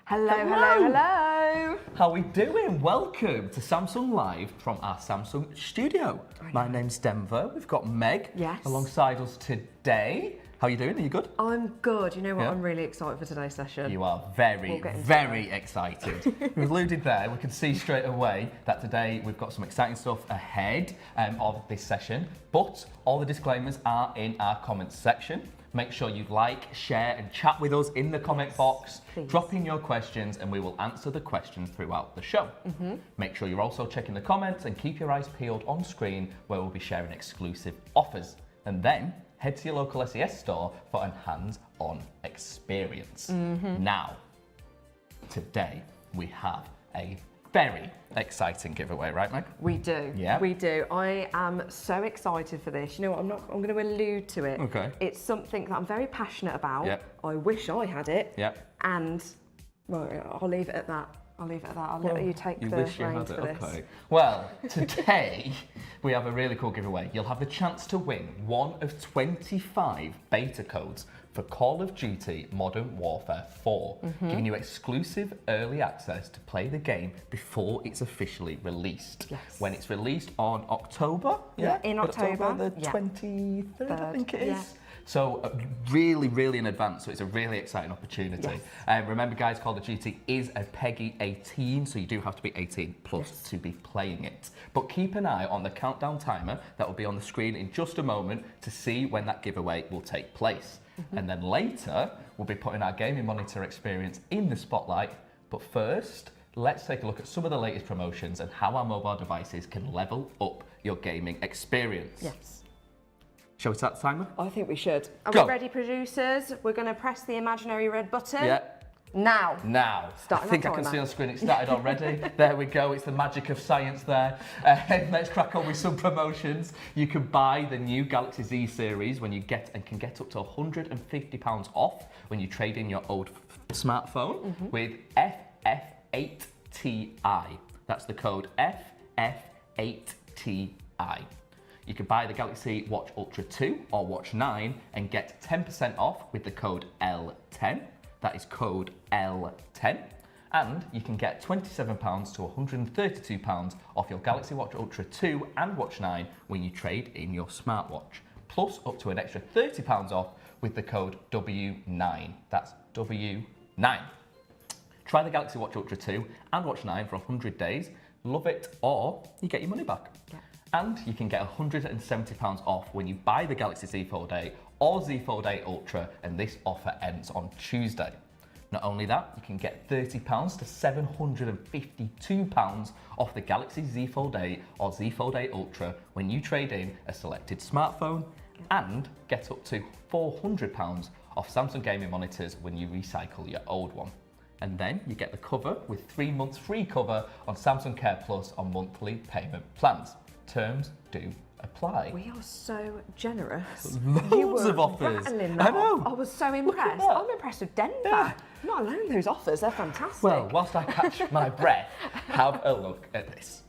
Hello, hello, hello. How are we doing? Welcome to Samsung Live from our Samsung studio. My name's Denver. We've got Meg alongside us today. How are you doing? Are you good? I'm good. You know what? I'm really excited for today's session. You are very excited. We've alluded there. We can see straight away that today we've got some exciting stuff ahead of this session, but all the disclaimers are in our comments section. Make sure you like, share and chat with us in the comment box. Please. Drop in your questions and we will answer the questions throughout the show. Make sure you're also checking the comments and keep your eyes peeled on screen where we'll be sharing exclusive offers. And then head to your local SES store for a hands-on experience. Now, today we have a very exciting giveaway, right, Meg? We do. Yeah. We do. I am so excited for this. You know what? I'm going to allude to it. Okay. It's something that I'm very passionate about. Yep. I wish I had it. Yep. And well, I'll leave it at that. I'll let you take the reins for this. Okay. Well, today we have a really cool giveaway. You'll have the chance to win one of 25 beta codes for Call of Duty Modern Warfare 4, giving you exclusive early access to play the game before it's officially released. Yes. When it's released on October, in October the 23rd, I think it is. Yeah. So really in advance, so it's a really exciting opportunity. Yes. Remember guys, Call of Duty is a PEGI 18, so you do have to be 18 plus to be playing it. But keep an eye on the countdown timer that will be on the screen in just a moment to see when that giveaway will take place. And then later, we'll be putting our gaming monitor experience in the spotlight. But first, let's take a look at some of the latest promotions and how our mobile devices can level up your gaming experience. Yes. Shall we start the timer? I think we should. Are Go. we ready, producers? We're going to press the imaginary red button. Yeah. Now. I think I can see on the screen it started already. There we go, it's the magic of science there. Let's crack on with some promotions. You can buy the new Galaxy Z series when you can get up to £150 off when you trade in your old smartphone with FF8TI. That's the code FF8TI. You can buy the Galaxy Watch Ultra 2 or Watch 9 and get 10% off with the code L10. That is code L10. And you can get £27 to £132 off your Galaxy Watch Ultra 2 and Watch 9 when you trade in your smartwatch. Plus up to an extra £30 off with the code W9. That's W9. Try the Galaxy Watch Ultra 2 and Watch 9 for 100 days. Love it or you get your money back. Yeah. And you can get £170 off when you buy the Galaxy Z Fold 8 or Z Fold 8 Ultra, and this offer ends on Tuesday. Not only that, you can get £30 to £752 off the Galaxy Z Fold 8 or Z Fold 8 Ultra when you trade in a selected smartphone, and get up to £400 off Samsung gaming monitors when you recycle your old one. And then you get the cover with 3 months free cover on Samsung Care Plus on monthly payment plans. Terms do apply. We are so generous. Loads of offers. I know. I was so impressed. I'm impressed with Denver. Yeah. Not alone those offers, they're fantastic. Well, whilst I catch my breath, have a look at this.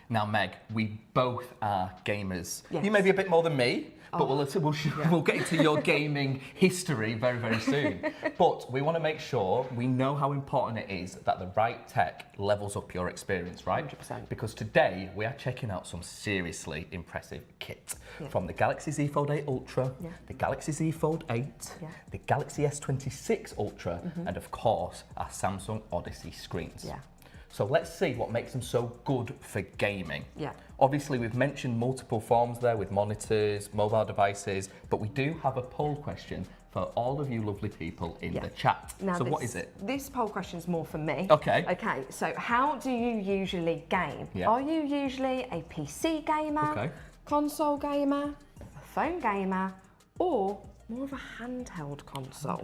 Now, Meg, we both are gamers. Yes. You may be a bit more than me, but we'll get into your gaming history very soon. But we want to make sure we know how important it is that the right tech levels up your experience, right? 100%. Because today we are checking out some seriously impressive kit. From the Galaxy Z Fold 8 Ultra, the Galaxy Z Fold 8, the Galaxy S26 Ultra, and of course our Samsung Odyssey screens. Yeah. So let's see what makes them so good for gaming. Yeah. Obviously, we've mentioned multiple forms there with monitors, mobile devices, but we do have a poll question for all of you lovely people in the chat. Now, so what is it? This poll question is more for me. Okay. Okay, so how do you usually game? Yeah. Are you usually a PC gamer, console gamer, a phone gamer, or more of a handheld console?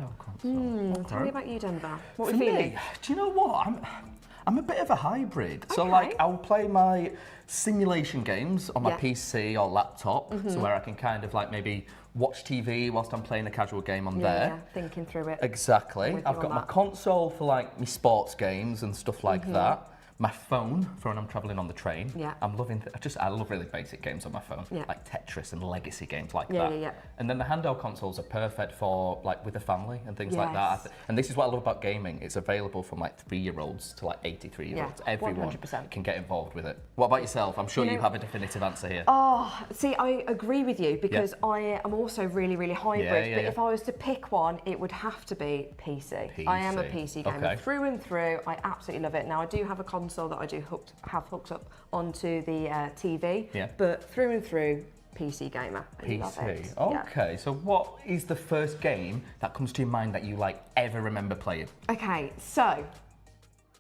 Tell me about you, Denver. What are we feeling? Me, do you know what? I'm a bit of a hybrid. So like I'll play my simulation games on my PC or laptop, so where I can kind of like maybe watch TV whilst I'm playing a casual game on there. Yeah, thinking through it. Exactly. I've got my console for like my sports games and stuff like that. My phone for when I'm travelling on the train. Yeah. I'm loving, I love really basic games on my phone, Yeah. like Tetris and legacy games like Yeah, that. yeah, yeah. And then the handheld consoles are perfect for like with the family and things like Yes. that. And this is what I love about gaming. It's available from like 3-year-olds to like 83-year-olds. Yeah, Everyone 100%. can get involved with it. What about yourself? I'm sure you have a definitive answer here. Oh, see, I agree with you because I am also really, really hybrid. But if I was to pick one, it would have to be PC. I am a PC gamer through and through. I absolutely love it. Now, I do have a console that I do have hooked up onto the TV, but through and through, PC gamer. I love it. Okay, so what is the first game that comes to your mind that you like ever remember playing? Okay, so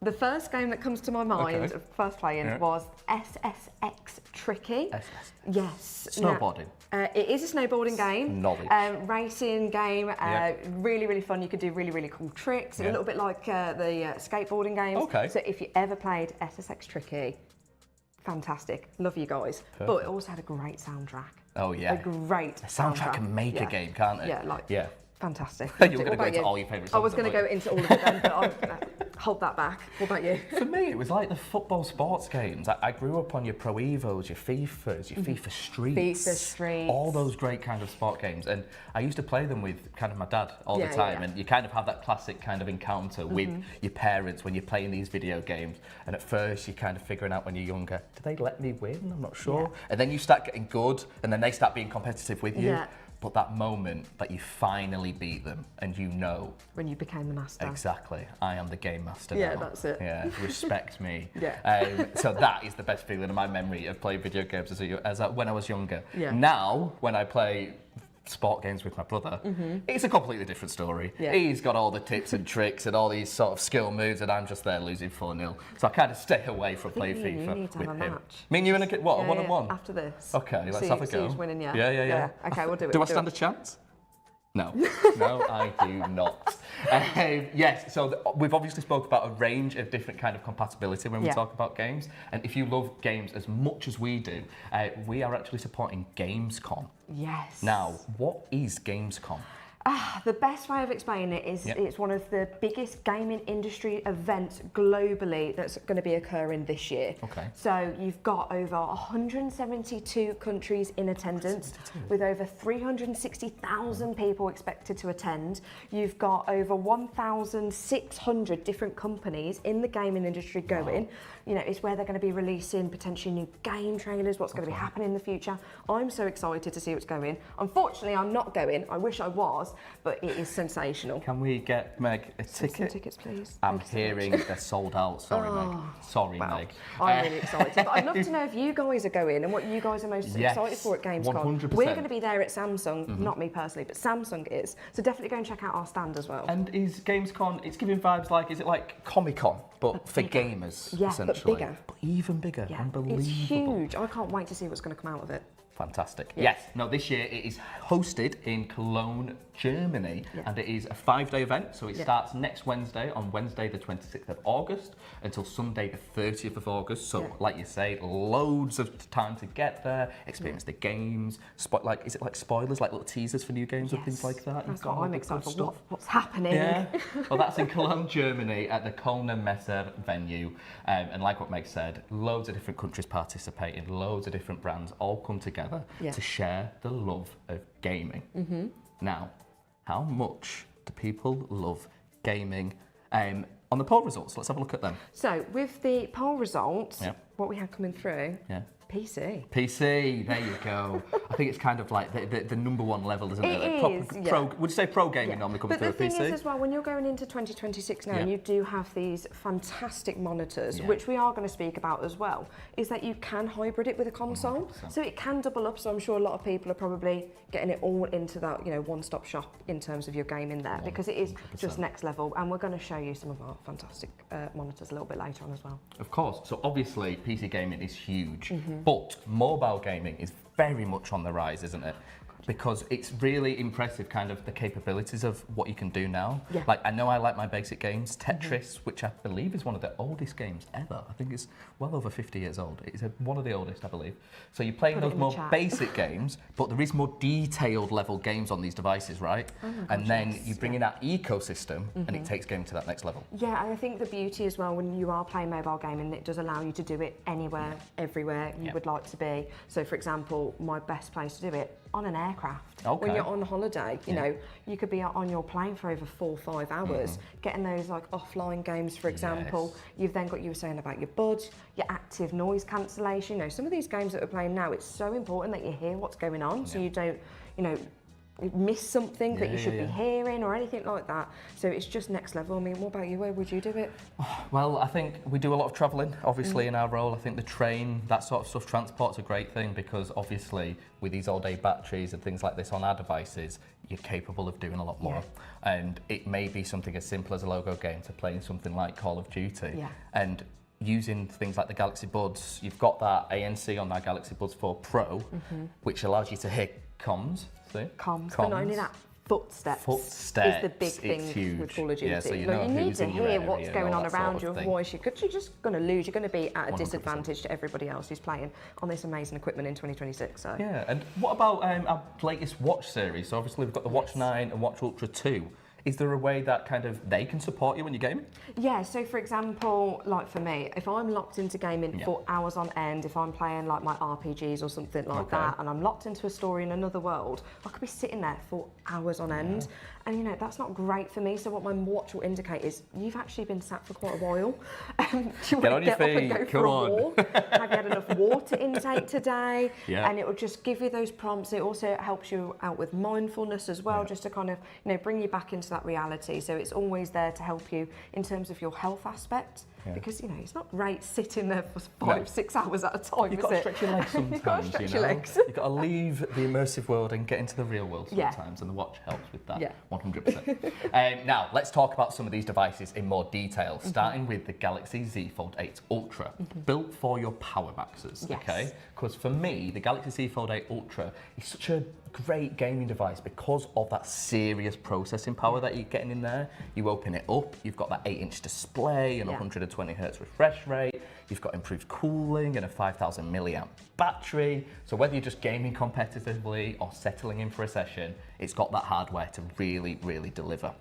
the first game that comes to my mind of first playing was SSX Tricky. Yes. Snowboarding. It is a snowboarding game. Knowledge. Racing game. Really, really fun. You could do really, really cool tricks. A little bit like the skateboarding games. Okay. So if you ever played SSX Tricky, fantastic. Love you guys. Perfect. But it also had a great soundtrack. Oh yeah. A great soundtrack can make a game, can't it? Yeah, fantastic. You're going to go into all your favourite songs. I was going to go into all of it then, but I'm going to hold that back. What about you? For me, it was like the football sports games. I grew up on your Pro Evos, your FIFAs, your FIFA Streets. All those great kind of sport games. And I used to play them with kind of my dad all the time. And you kind of have that classic kind of encounter with your parents when you're playing these video games. And at first, you're kind of figuring out when you're younger, do they let me win? I'm not sure. And then you start getting good, and then they start being competitive with you. But that moment that you finally beat them and you know. When you became the master. Exactly. I am the game master now. Yeah, that's it. Yeah, respect me. So that is the best feeling in my memory of playing video games when I was younger. Now, when I play sport games with my brother, it's a completely different story. He's got all the tips and tricks and all these sort of skill moves, and I'm just there losing 4-0. So I kind of stay away from playing FIFA with him. Match. Me and you in a a 1-on-1? After this. Okay, let's have a go. Who's winning, Yeah. Okay, we'll do it. Do I stand a chance? No, no, I do not. Yes, so we've obviously spoke about a range of different kind of compatibility when we talk about games. And if you love games as much as we do, we are actually supporting Gamescom. Yes. Now, what is Gamescom? The best way of explaining it is it's one of the biggest gaming industry events globally that's going to be occurring this year. So you've got over 172 countries in attendance with over 360,000 people expected to attend. You've got over 1,600 different companies in the gaming industry going. You know, it's where they're going to be releasing potentially new game trailers, what's going to be happening in the future. I'm so excited to see what's going. Unfortunately, I'm not going. I wish I was, but it is sensational. Can we get Meg a ticket? Some tickets, please. I'm hearing they're sold out. Sorry, Meg. Sorry, Meg. I'm really excited. But I'd love to know if you guys are going and what you guys are most excited for at Gamescom. 100%. We're going to be there at Samsung, not me personally, but Samsung is. So definitely go and check out our stand as well. And is Gamescom, it's giving vibes like, is it like Comic-Con, but for gamers, essentially? But bigger. But even bigger. Unbelievable. It's huge. I can't wait to see what's going to come out of it. Fantastic. Yes. No, this year it is hosted in Cologne, Germany, and it is a 5-day event. So it starts next Wednesday, on Wednesday the 26th of August, until Sunday the 30th of August. So, like you say, loads of time to get there, experience the games. Is it like spoilers, like little teasers for new games and things like that? That's what I'm excited for. What's happening? Yeah. Well, that's in Cologne, Germany, at the Kölner Messe venue. And like what Meg said, loads of different countries participating, loads of different brands all come together to share the love of gaming. Now, how much do people love gaming? On the poll results, let's have a look at them. So, with the poll results, what we had coming through, PC. PC, there you go. I think it's kind of like the number one level, isn't it? Would you say pro gaming normally coming through a PC? But the thing is as well, when you're going into 2026 now, and you do have these fantastic monitors, which we are going to speak about as well, is that you can hybrid it with a console. 100%. So it can double up, so I'm sure a lot of people are probably getting it all into that, one-stop shop in terms of your gaming there, because it is 100%. Just next level, and we're going to show you some of our fantastic monitors a little bit later on as well. Of course. So obviously, PC gaming is huge. But mobile gaming is very much on the rise, isn't it? because it's really impressive, kind of the capabilities of what you can do now. Yeah. Like, I know I like my basic games, Tetris, which I believe is one of the oldest games ever. I think it's well over 50 years old. It's one of the oldest, I believe. So you're playing those more basic games, but there is more detailed level games on these devices, right? Oh my and gosh, then yes. you bring in that ecosystem, and it takes gaming to that next level. Yeah, and I think the beauty as well when you are playing mobile gaming, it does allow you to do it anywhere, everywhere you would like to be. So, for example, my best place to do it, on an aircraft. Okay. When you're on holiday, you know, you could be on your plane for over 4 or 5 hours, getting those like offline games, for example. Yes. You've then got, you were saying about your buds, your active noise cancellation. You know, some of these games that we're playing now, it's so important that you hear what's going on, so you don't, you know, miss something that you should be hearing or anything like that. So it's just next level. I mean, what about you? Where would you do it? Well, I think we do a lot of travelling, obviously, in our role. I think the train, that sort of stuff, transport's a great thing because obviously with these all-day batteries and things like this on our devices, you're capable of doing a lot more. And it may be something as simple as a logo game to playing something like Call of Duty. And using things like the Galaxy Buds, you've got that ANC on that Galaxy Buds 4 Pro, which allows you to hear comms. Comms. But not only that, footsteps is the big thing with Call of Duty. Yeah, so you need to hear area what's going on around you, thing. otherwise you're just going to lose. You're going to be at a disadvantage to everybody else who's playing on this amazing equipment in 2026. So. Yeah, and what about our latest watch series? So obviously we've got the Watch 9 and Watch Ultra 2. Is there a way that kind of they can support you when you're gaming? Yeah, so for example, like for me, if I'm locked into gaming for hours on end, if I'm playing like my RPGs or something like that, and I'm locked into a story in another world, I could be sitting there for hours on end. And you know, that's not great for me. So what my watch will indicate is you've actually been sat for quite a while. Do you want to get up and go for a walk? Have you had enough water intake today? And it will just give you those prompts. It also helps you out with mindfulness as well, just to kind of, you know, bring you back into that reality. So it's always there to help you in terms of your health aspect. Because, you know, it's not great sitting there for 5-6 hours at a time, You've got to stretch your legs sometimes, You've got to stretch your legs. You've got to leave the immersive world and get into the real world sometimes, and the watch helps with that, 100%. Now, let's talk about some of these devices in more detail, starting with the Galaxy Z Fold 8 Ultra, built for your power maxers, okay? Because for me, the Galaxy Z Fold 8 Ultra is such a great gaming device because of that serious processing power that you're getting in there. You open it up, you've got that 8-inch display and 120 Hz refresh rate. You've got improved cooling and a 5,000 milliamp battery. So whether you're just gaming competitively or settling in for a session, it's got that hardware to really, really deliver.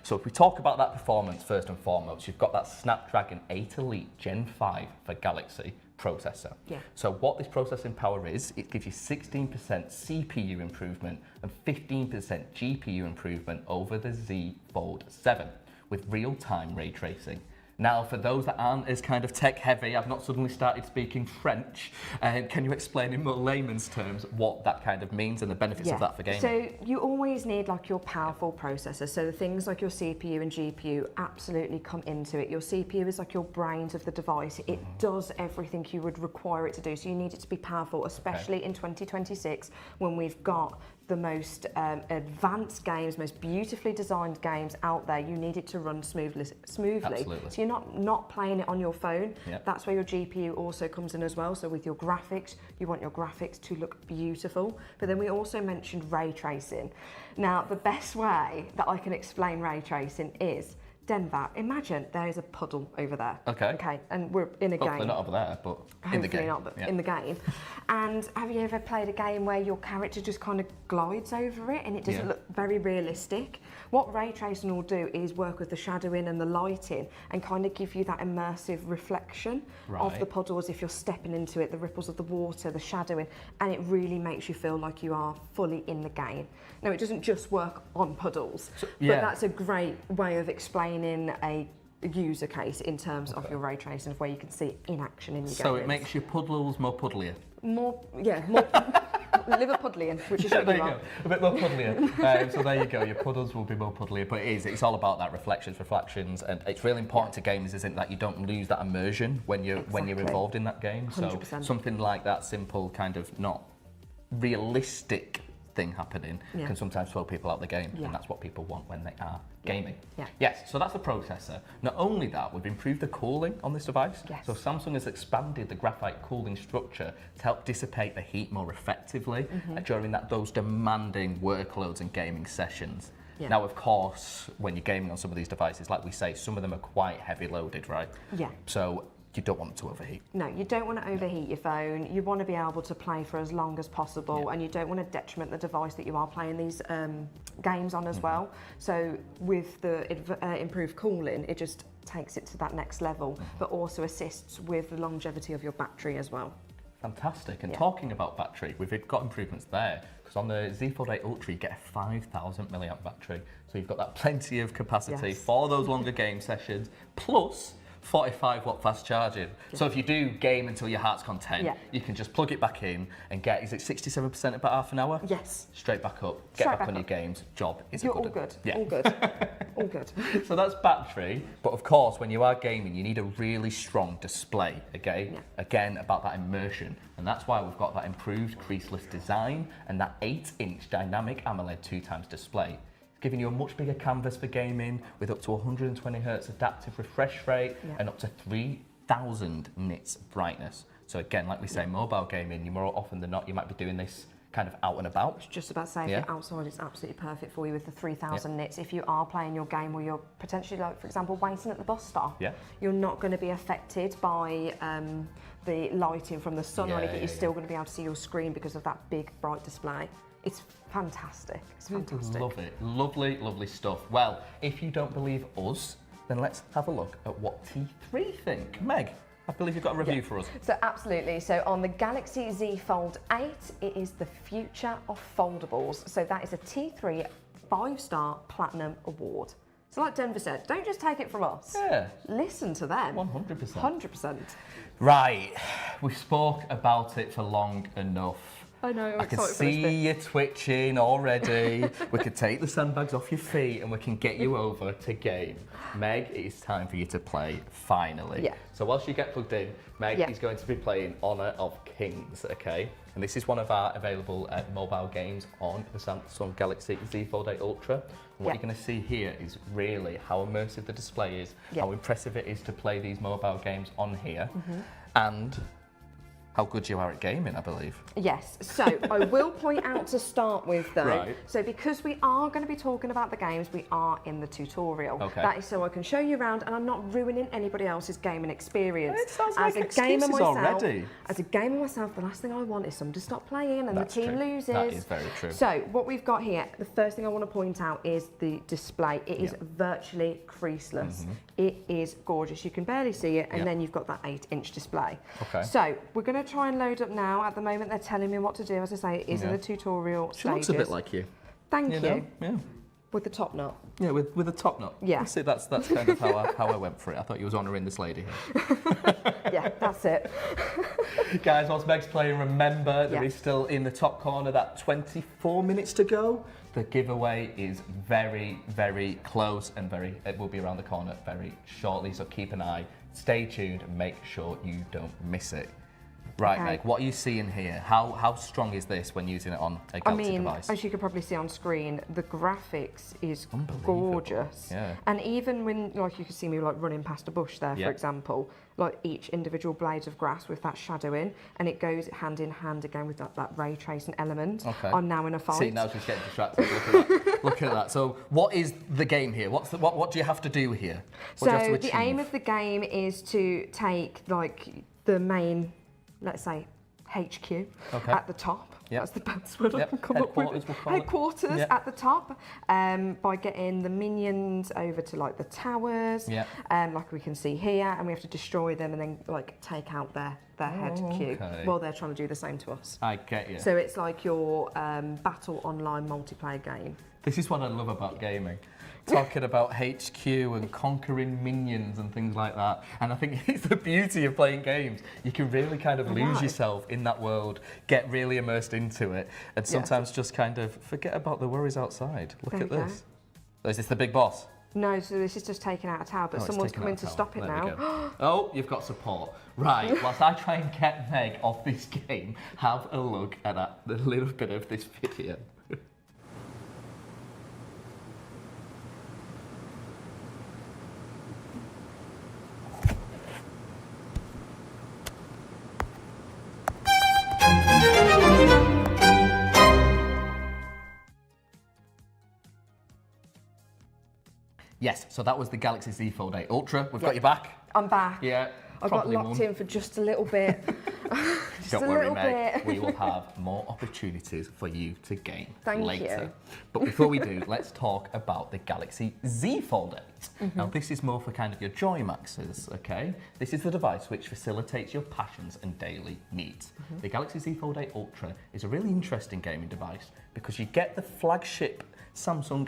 So if we talk about that performance first and foremost, you've got that Snapdragon 8 Elite Gen 5 for Galaxy processor. So what this processing power is, it gives you 16% CPU improvement and 15% GPU improvement over the Z Fold 7 with real-time ray tracing. Now, for those that aren't as kind of tech heavy, I've not suddenly started speaking French. Can you explain in more layman's terms what that kind of means and the benefits of that for gaming? So you always need like your powerful processor. So the things like your CPU and GPU absolutely come into it. Your CPU is like your brains of the device. It does everything you would require it to do. So you need it to be powerful, especially in 2026 when we've got the most advanced games, most beautifully designed games out there. You need it to run smoothly. Absolutely. So you're not playing it on your phone. That's where your GPU also comes in as well. So with your graphics, you want your graphics to look beautiful. But then we also mentioned ray tracing. Now, the best way that I can explain ray tracing is, Denver, imagine there is a puddle over there. Okay, and we're in a game. Hopefully not over there, but in the game. Hopefully not, but in the game. And have you ever played a game where your character just kind of glides over it and it doesn't look very realistic? What ray tracing will do is work with the shadowing and the lighting and kind of give you that immersive reflection of the puddles if you're stepping into it, the ripples of the water, the shadowing, and it really makes you feel like you are fully in the game. Now, it doesn't just work on puddles, but that's a great way of explaining a user case in terms of your ray tracing, where you can see it in action in your game. So it makes your puddles more puddlier? More Liverpudlian, which is there you go, a bit more puddlier. So there you go, your puddles will be more puddlier, but it's all about that reflections, and it's really important to gamers, isn't it, that you don't lose that immersion when you're involved in that game. 100%. So something like that simple kind of not realistic thing happening can sometimes throw people out the game, and that's what people want when they are gaming. Yes, so that's the processor. Not only that, we've improved the cooling on this device. So Samsung has expanded the graphite cooling structure to help dissipate the heat more effectively during those demanding workloads and gaming sessions. Now, of course, when you're gaming on some of these devices, like we say, some of them are quite heavy loaded, right? So you don't want it to overheat. No, you don't want to overheat your phone. You want to be able to play for as long as possible, and you don't want to detriment the device that you are playing these games on as well. So with the improved cooling, it just takes it to that next level, but also assists with the longevity of your battery as well. Fantastic. And talking about battery, we've got improvements there. Because on the Z Fold 8 Ultra, you get a 5,000 milliamp battery. So you've got that plenty of capacity for those longer game sessions, plus 45 watt fast charging. So if you do game until your heart's content, you can just plug it back in and get, is it 67% about half an hour? Yes. Straight back up, get back on your games, job is You're all good. All good. All good. So that's battery, but of course when you are gaming you need a really strong display, okay? Again, about that immersion, and that's why we've got that improved creaseless design and that 8-inch dynamic AMOLED 2x display. Giving you a much bigger canvas for gaming with up to 120 Hz adaptive refresh rate and up to 3000 nits brightness. So again, like we say, mobile gaming, you more often than not, you might be doing this kind of out and about. I was just about to say, if you're outside, it's absolutely perfect for you with the 3000 nits. If you are playing your game or you're potentially, like, for example, waiting at the bus stop, you're not going to be affected by the lighting from the sun or anything. You're still going to be able to see your screen because of that big, bright display. It's fantastic. It's fantastic. Love it. Lovely, lovely stuff. Well, if you don't believe us, then let's have a look at what T3 think. Meg, I believe you've got a review for us. So absolutely. So on the Galaxy Z Fold 8, it is the future of foldables. So that is a T3 5-star Platinum Award. So like Denver said, don't just take it from us. Listen to them. 100%. 100%. Right. We spoke about it for long enough. I know, I can see you twitching already. We could take the sandbags off your feet and we can get you over to game. Meg, it is time for you to play, finally. So whilst you get plugged in, Meg is going to be playing Honor of Kings, okay? And this is one of our available mobile games on the Samsung Galaxy Z Fold 8 Ultra. And what you're going to see here is really how immersive the display is, how impressive it is to play these mobile games on here, and how good you are at gaming, I believe. Yes, so I will point out to start with though, so because we are going to be talking about the games, we are in the tutorial. That is so I can show you around and I'm not ruining anybody else's gaming experience. It sounds like excuses already. As a gamer myself, the last thing I want is someone to stop playing and the team loses. That is very true. So what we've got here, the first thing I want to point out is the display. It is virtually creaseless. It is gorgeous. You can barely see it, and then you've got that 8-inch display. So we're going to try and load up now. At the moment, they're telling me what to do. As I say, it is in the tutorial stages. She looks a bit like you. Thank you. Yeah. With the top knot. Yeah, with a top knot. Yeah. See, that's kind of how I went for it. I thought you was honouring this lady here. Yeah, that's it. Guys, whilst Meg's playing, remember there is still in the top corner that 24 minutes to go. The giveaway is very, very close and it will be around the corner very shortly. So keep an eye, stay tuned, and make sure you don't miss it. Right, Meg, what are you seeing here? How strong is this when using it on a Galaxy device? As you can probably see on screen, the graphics is gorgeous. And even when, like, you can see me like running past a bush there, for example, like each individual blade of grass with that shadow in, and it goes hand in hand again with that ray tracing element. I'm now in a fight. See, now she's getting distracted. Look at that. Look at that. So what is the game here? What do you have to do here? What do you have to achieve? The aim of the game is to take like the main, let's say, HQ at the top. That's the best word I can come up with. Headquarters at the top, by getting the minions over to like the towers, like we can see here, and we have to destroy them and then like take out their HQ while they're trying to do the same to us. I get you. So it's like your battle online multiplayer game. This is what I love about gaming. Talking about HQ and conquering minions and things like that. And I think it's the beauty of playing games. You can really kind of lose yourself in that world, get really immersed into it, and sometimes just kind of forget about the worries outside. Look at this. Is this the big boss? No, so this is just taking out a tower, but someone's come in to stop it now. Oh, you've got support. Right, whilst I try and get Meg off this game, have a look at a little bit of this video. Yes, so that was the Galaxy Z Fold 8 Ultra. We've got you back. I'm back. Yeah. I got locked in for just a little bit. Don't worry, mate. We will have more opportunities for you to game later. But before we do, let's talk about the Galaxy Z Fold 8. Now, this is more for kind of your Joy Maxes, okay? This is the device which facilitates your passions and daily needs. The Galaxy Z Fold 8 Ultra is a really interesting gaming device because you get the flagship Samsung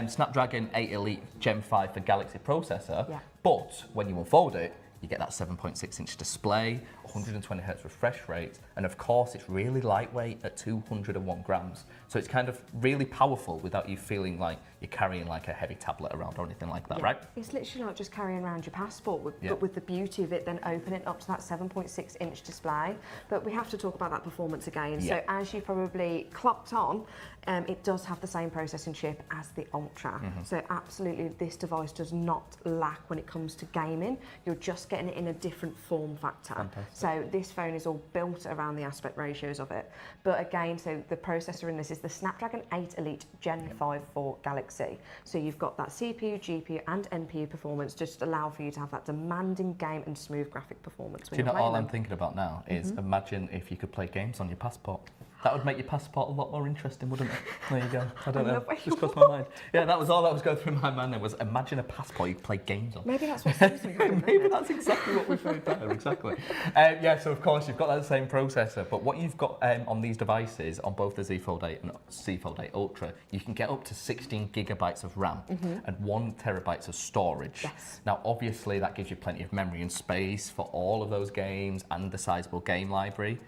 Snapdragon 8 Elite Gen 5 for Galaxy processor, but when you unfold it, you get that 7.6-inch display, 120 Hz refresh rate, and of course it's really lightweight at 201 grams. So it's kind of really powerful without you feeling like you're carrying like a heavy tablet around or anything like that, right? It's literally like just carrying around your passport, but with the beauty of it then opening up to that 7.6-inch display. But we have to talk about that performance again. So as you probably clocked on, it does have the same processing chip as the Ultra. So absolutely this device does not lack when it comes to gaming. You're just getting it in a different form factor. Fantastic. So this phone is all built around the aspect ratios of it. But again, so the processor in this is the Snapdragon 8 Elite Gen 5 for Galaxy. So you've got that CPU, GPU and NPU performance just allow for you to have that demanding game and smooth graphic performance. Do you know all I'm thinking about now is imagine if you could play games on your passport. That would make your passport a lot more interesting, wouldn't it? There you go. I don't know. Just crossed my mind. Yeah, that was all that was going through my mind. There was imagine a passport you could play games on. Maybe that's what Samsung. Maybe that's exactly what we've heard there. Exactly. Yeah. So of course you've got that same processor, but what you've got on these devices, on both the Z Fold 8 and Z Fold 8 Ultra, you can get up to 16 gigabytes of RAM and 1 terabyte of storage. Yes. Now, obviously, that gives you plenty of memory and space for all of those games and the sizable game library.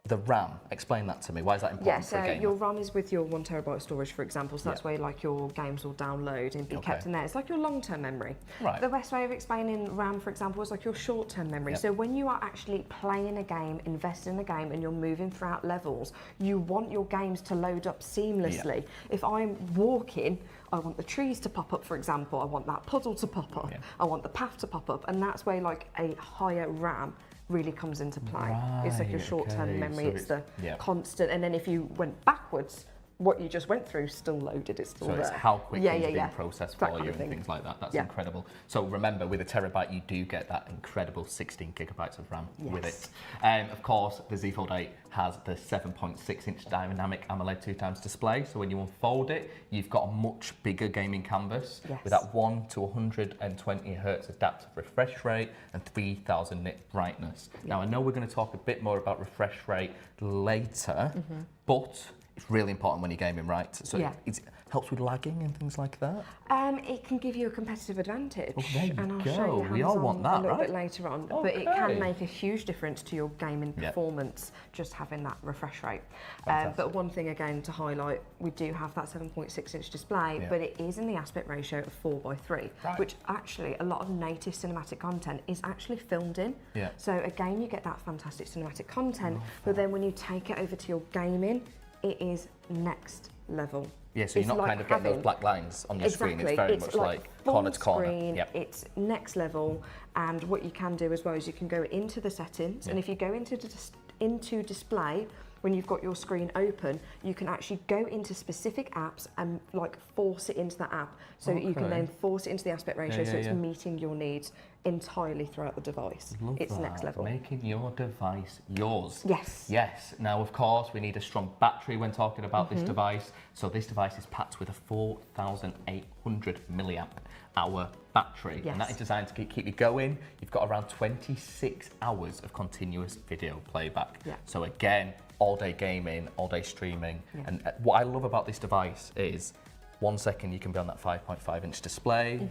The RAM, explain that to me. Why is that important for a gamer? Your RAM is with your 1 terabyte storage, for example, so that's where like your games will download and be kept in there. It's like your long-term memory. Right. The best way of explaining RAM, for example, is like your short-term memory. So when you are actually playing a game, investing in a game, and you're moving throughout levels, you want your games to load up seamlessly. If I'm walking, I want the trees to pop up, for example. I want that puddle to pop up. I want the path to pop up, and that's where like a higher RAM really comes into play. It's like your short-term memory, so it's the constant, and then if you went backwards, what you just went through still loaded, it's still there. So it's how quickly it's being processed for you and things like that. That's incredible. So remember, with a terabyte, you do get that incredible 16 gigabytes of RAM with it. Of course, the Z Fold 8 has the 7.6-inch dynamic AMOLED 2x display. So when you unfold it, you've got a much bigger gaming canvas with that 1 to 120 Hz adaptive refresh rate and 3000 nit brightness. Now, I know we're going to talk a bit more about refresh rate later, but it's really important when you're gaming, right? So it helps with lagging and things like that? It can give you a competitive advantage. Oh, there you and I'll go. show you We all want that, a little bit later on. But it can make a huge difference to your gaming performance, just having that refresh rate. But one thing again to highlight, we do have that 7.6-inch display, but it is in the aspect ratio of 4:3, which actually a lot of native cinematic content is actually filmed in. So again, you get that fantastic cinematic content, but then when you take it over to your gaming, it is next level. Yeah, so you're not kind of getting those black lines on your screen. It's very much like corner to corner. It's next level, and what you can do as well is you can go into the settings, and if you go into display, when you've got your screen open, you can actually go into specific apps and like force it into the app. So you can then force it into the aspect ratio, so it's meeting your needs entirely throughout the device. It's next level. Making your device yours. Yes. Yes. Now, of course, we need a strong battery when talking about this device. So this device is packed with a 4,800 milliamp hour battery. And that is designed to keep you going. You've got around 26 hours of continuous video playback. So again, all day gaming, all day streaming. And what I love about this device is 1 second you can be on that 5.5-inch display,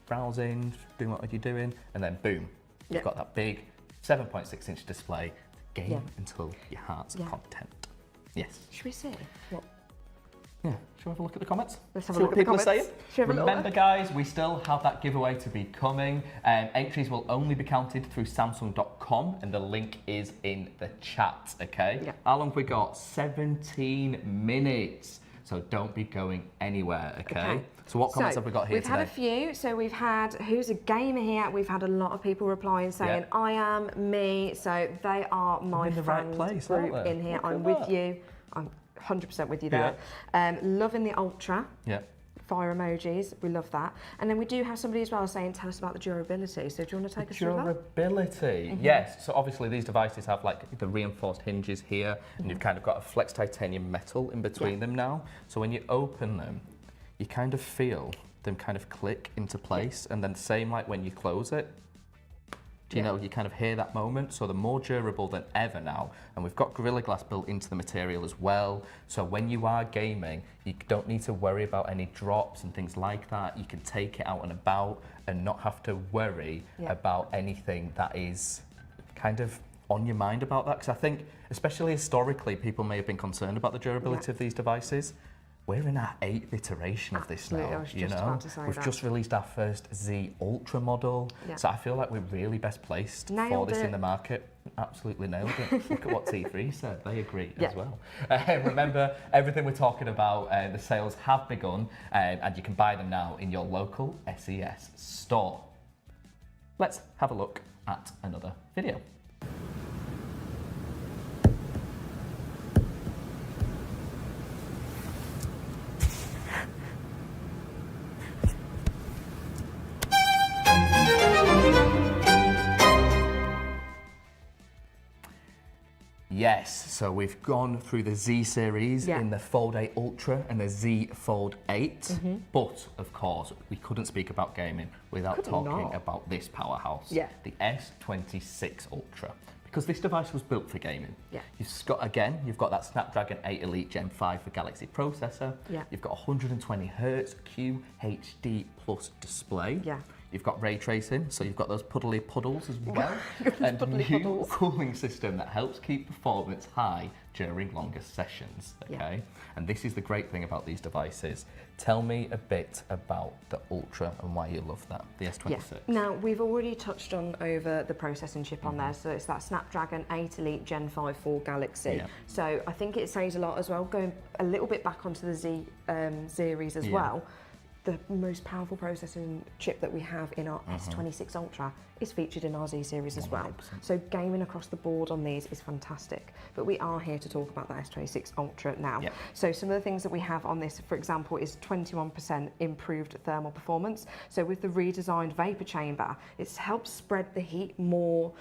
browsing, doing what you're doing, and then boom, you've got that big 7.6-inch display to game until your heart's content. Yes. Should we see what? Yeah, shall we have a look at the comments? Let's have a look at the comments. Saying? Remember, guys, we still have that giveaway to be coming. Entries will only be counted through Samsung.com, and the link is in the chat, okay? How long have we got? 17 minutes. So don't be going anywhere, okay? So what comments have we got here today? We've had a few. So we've had, who's a gamer here? We've had a lot of people replying saying, I am, me. So they are my friends group in here. I'm with you. I'm 100% with you there. Loving the Ultra. fire emojis. We love that. And then we do have somebody as well saying, tell us about the durability. So do you want to take us through that? Durability, yes. So obviously these devices have like the reinforced hinges here, and you've kind of got a flex titanium metal in between them now. So when you open them, you kind of feel them kind of click into place, and then same like when you close it. Do you know, you kind of hear that moment? So they're more durable than ever now. And we've got Gorilla Glass built into the material as well. So when you are gaming, you don't need to worry about any drops and things like that. You can take it out and about and not have to worry about anything that is kind of on your mind about that. Because I think, especially historically, people may have been concerned about the durability of these devices. We're in our 8th iteration of this now, you know. We've just released our first Z Ultra model, so I feel like we're really best placed for this in the market. Absolutely nailed it. Look at what T3 said, they agree as well. Remember, everything we're talking about, the sales have begun, and you can buy them now in your local SES store. Let's have a look at another video. Yes, so we've gone through the Z series in the Fold 8 Ultra and the Z Fold 8, but of course we couldn't speak about gaming without talking about this powerhouse, the S26 Ultra, because this device was built for gaming. You've got that Snapdragon 8 Elite Gen 5 for Galaxy processor, you've got 120Hz QHD plus display. You've got ray tracing, so you've got those puddly puddles as well, and a new cooling system that helps keep performance high during longer sessions, okay? And this is the great thing about these devices. Tell me a bit about the Ultra and why you love that, the S26. Now, we've already touched on over the processing chip on there, so it's that Snapdragon 8 Elite Gen 5 for Galaxy. So I think it saves a lot as well, going a little bit back onto the Z series as well. The most powerful processing chip that we have in our S26 Ultra is featured in our Z series as well. 100%. So gaming across the board on these is fantastic. But we are here to talk about the S26 Ultra now. So some of the things that we have on this, for example, is 21% improved thermal performance. So with the redesigned vapor chamber, it helps spread the heat more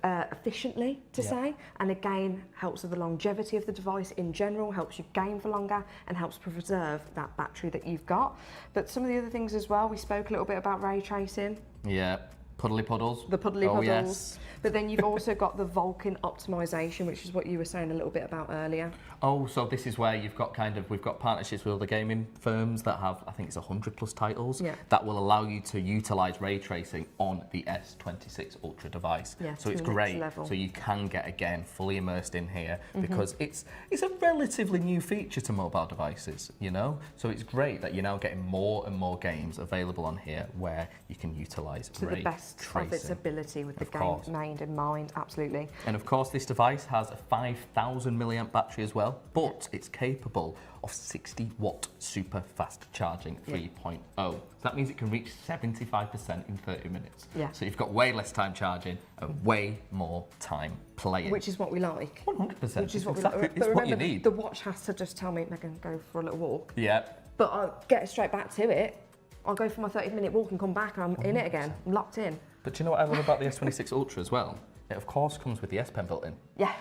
efficiently, to say, and again, helps with the longevity of the device in general, helps you game for longer, and helps preserve that battery that you've got. But some of the other things as well, we spoke a little bit about ray tracing. Puddly puddles. The puddly puddles. Yes. But then you've also got the Vulkan optimization, which is what you were saying a little bit about earlier. Oh, so this is where you've got we've got partnerships with other gaming firms that have, I think it's 100 plus titles, that will allow you to utilize ray tracing on the S26 Ultra device. So it's great. So you can get, again, fully immersed in here because it's a relatively new feature to mobile devices, you know? So it's great that you're now getting more and more games available on here where you can utilize ray tracing. Of its ability with the game made in mind, absolutely. And of course this device has a 5,000 milliamp battery as well, but it's capable of 60 watt super fast charging 3.0. So that means it can reach 75% in 30 minutes. So you've got way less time charging and way more time playing. Which is what we like. 100%. Which is what exactly, we like. But it's remember, what you need. The watch has to just tell me, Megan, go for a little walk. But I'll get straight back to it. I'll go for my 30-minute walk and come back and I'm in it again. I'm locked in. But do you know what I love about the S26 Ultra as well? It of course comes with the S Pen built in.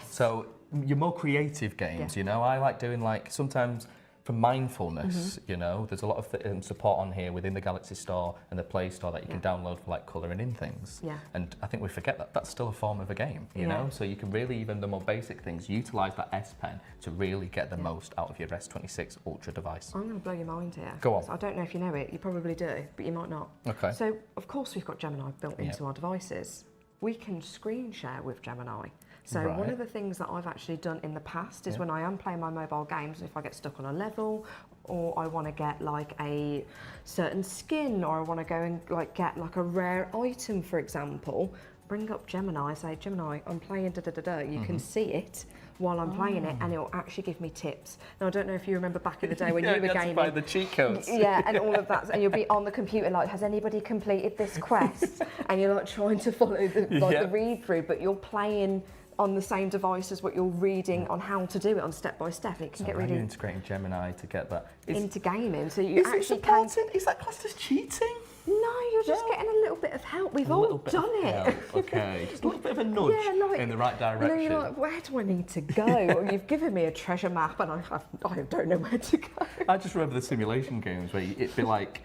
So your more creative games, you know, I like doing sometimes for mindfulness, you know, there's a lot of support on here within the Galaxy Store and the Play Store that you can download for colouring in things. And I think we forget that that's still a form of a game, you know? So you can really, even the more basic things, utilise that S Pen to really get the most out of your S26 Ultra device. I'm going to blow your mind here. Go on. I don't know if you know it, you probably do, but you might not. Okay. So, of course we've got Gemini built into our devices. We can screen share with Gemini. So one of the things that I've actually done in the past is when I am playing my mobile games, if I get stuck on a level or I want to get a certain skin or I want to go and get a rare item, for example, bring up Gemini, say, Gemini, I'm playing da-da-da-da. You can see it while I'm playing it and it'll actually give me tips. Now, I don't know if you remember back in the day when you were gaming. Find the cheat codes. And all of that. And you'll be on the computer has anybody completed this quest? And you're trying to follow the read through, but you're playing on the same device as what you're reading on how to do it on step by step. And it can get really integrating Gemini to get that into gaming, so you actually can. Is that classed as cheating? No, you're just getting a little bit of help. We've all done it. Okay, just a little bit of a nudge in the right direction. You know, you're like, where do I need to go? Or you've given me a treasure map and I don't know where to go. I just remember the simulation games where it'd be like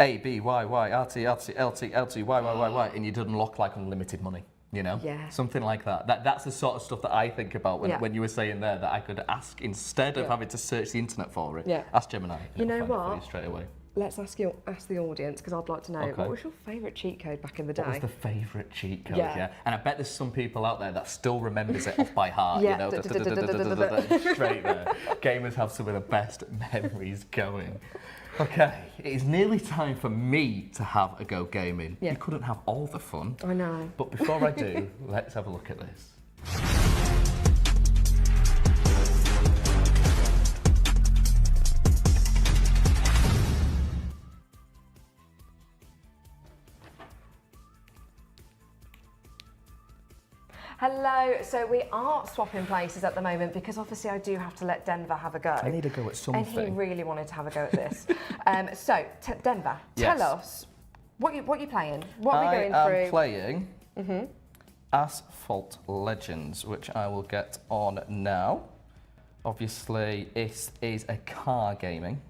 A, B, Y, Y, RT, LT, LT, LT, Y, Y, Y, Y, and you'd unlock like unlimited money. You know, something like that. That's the sort of stuff that I think about when you were saying there that I could ask instead of having to search the internet for it. Ask Gemini. You know what? Straight away. Let's ask the audience, because I'd like to know, what was your favourite cheat code back in the day? What was the favourite cheat code? Yeah. And I bet there's some people out there that still remembers it off by heart. You know, straight there. Gamers have some of the best memories going. Okay, it is nearly time for me to have a go gaming. You couldn't have all the fun. I know. But before I do, let's have a look at this. Hello, so we are swapping places at the moment because obviously I do have to let Denver have a go. I need a go at something. And he really wanted to have a go at this. Denver, tell us, what you playing? What are we going through? I am playing Asphalt Legends, which I will get on now. Obviously, it is a car gaming.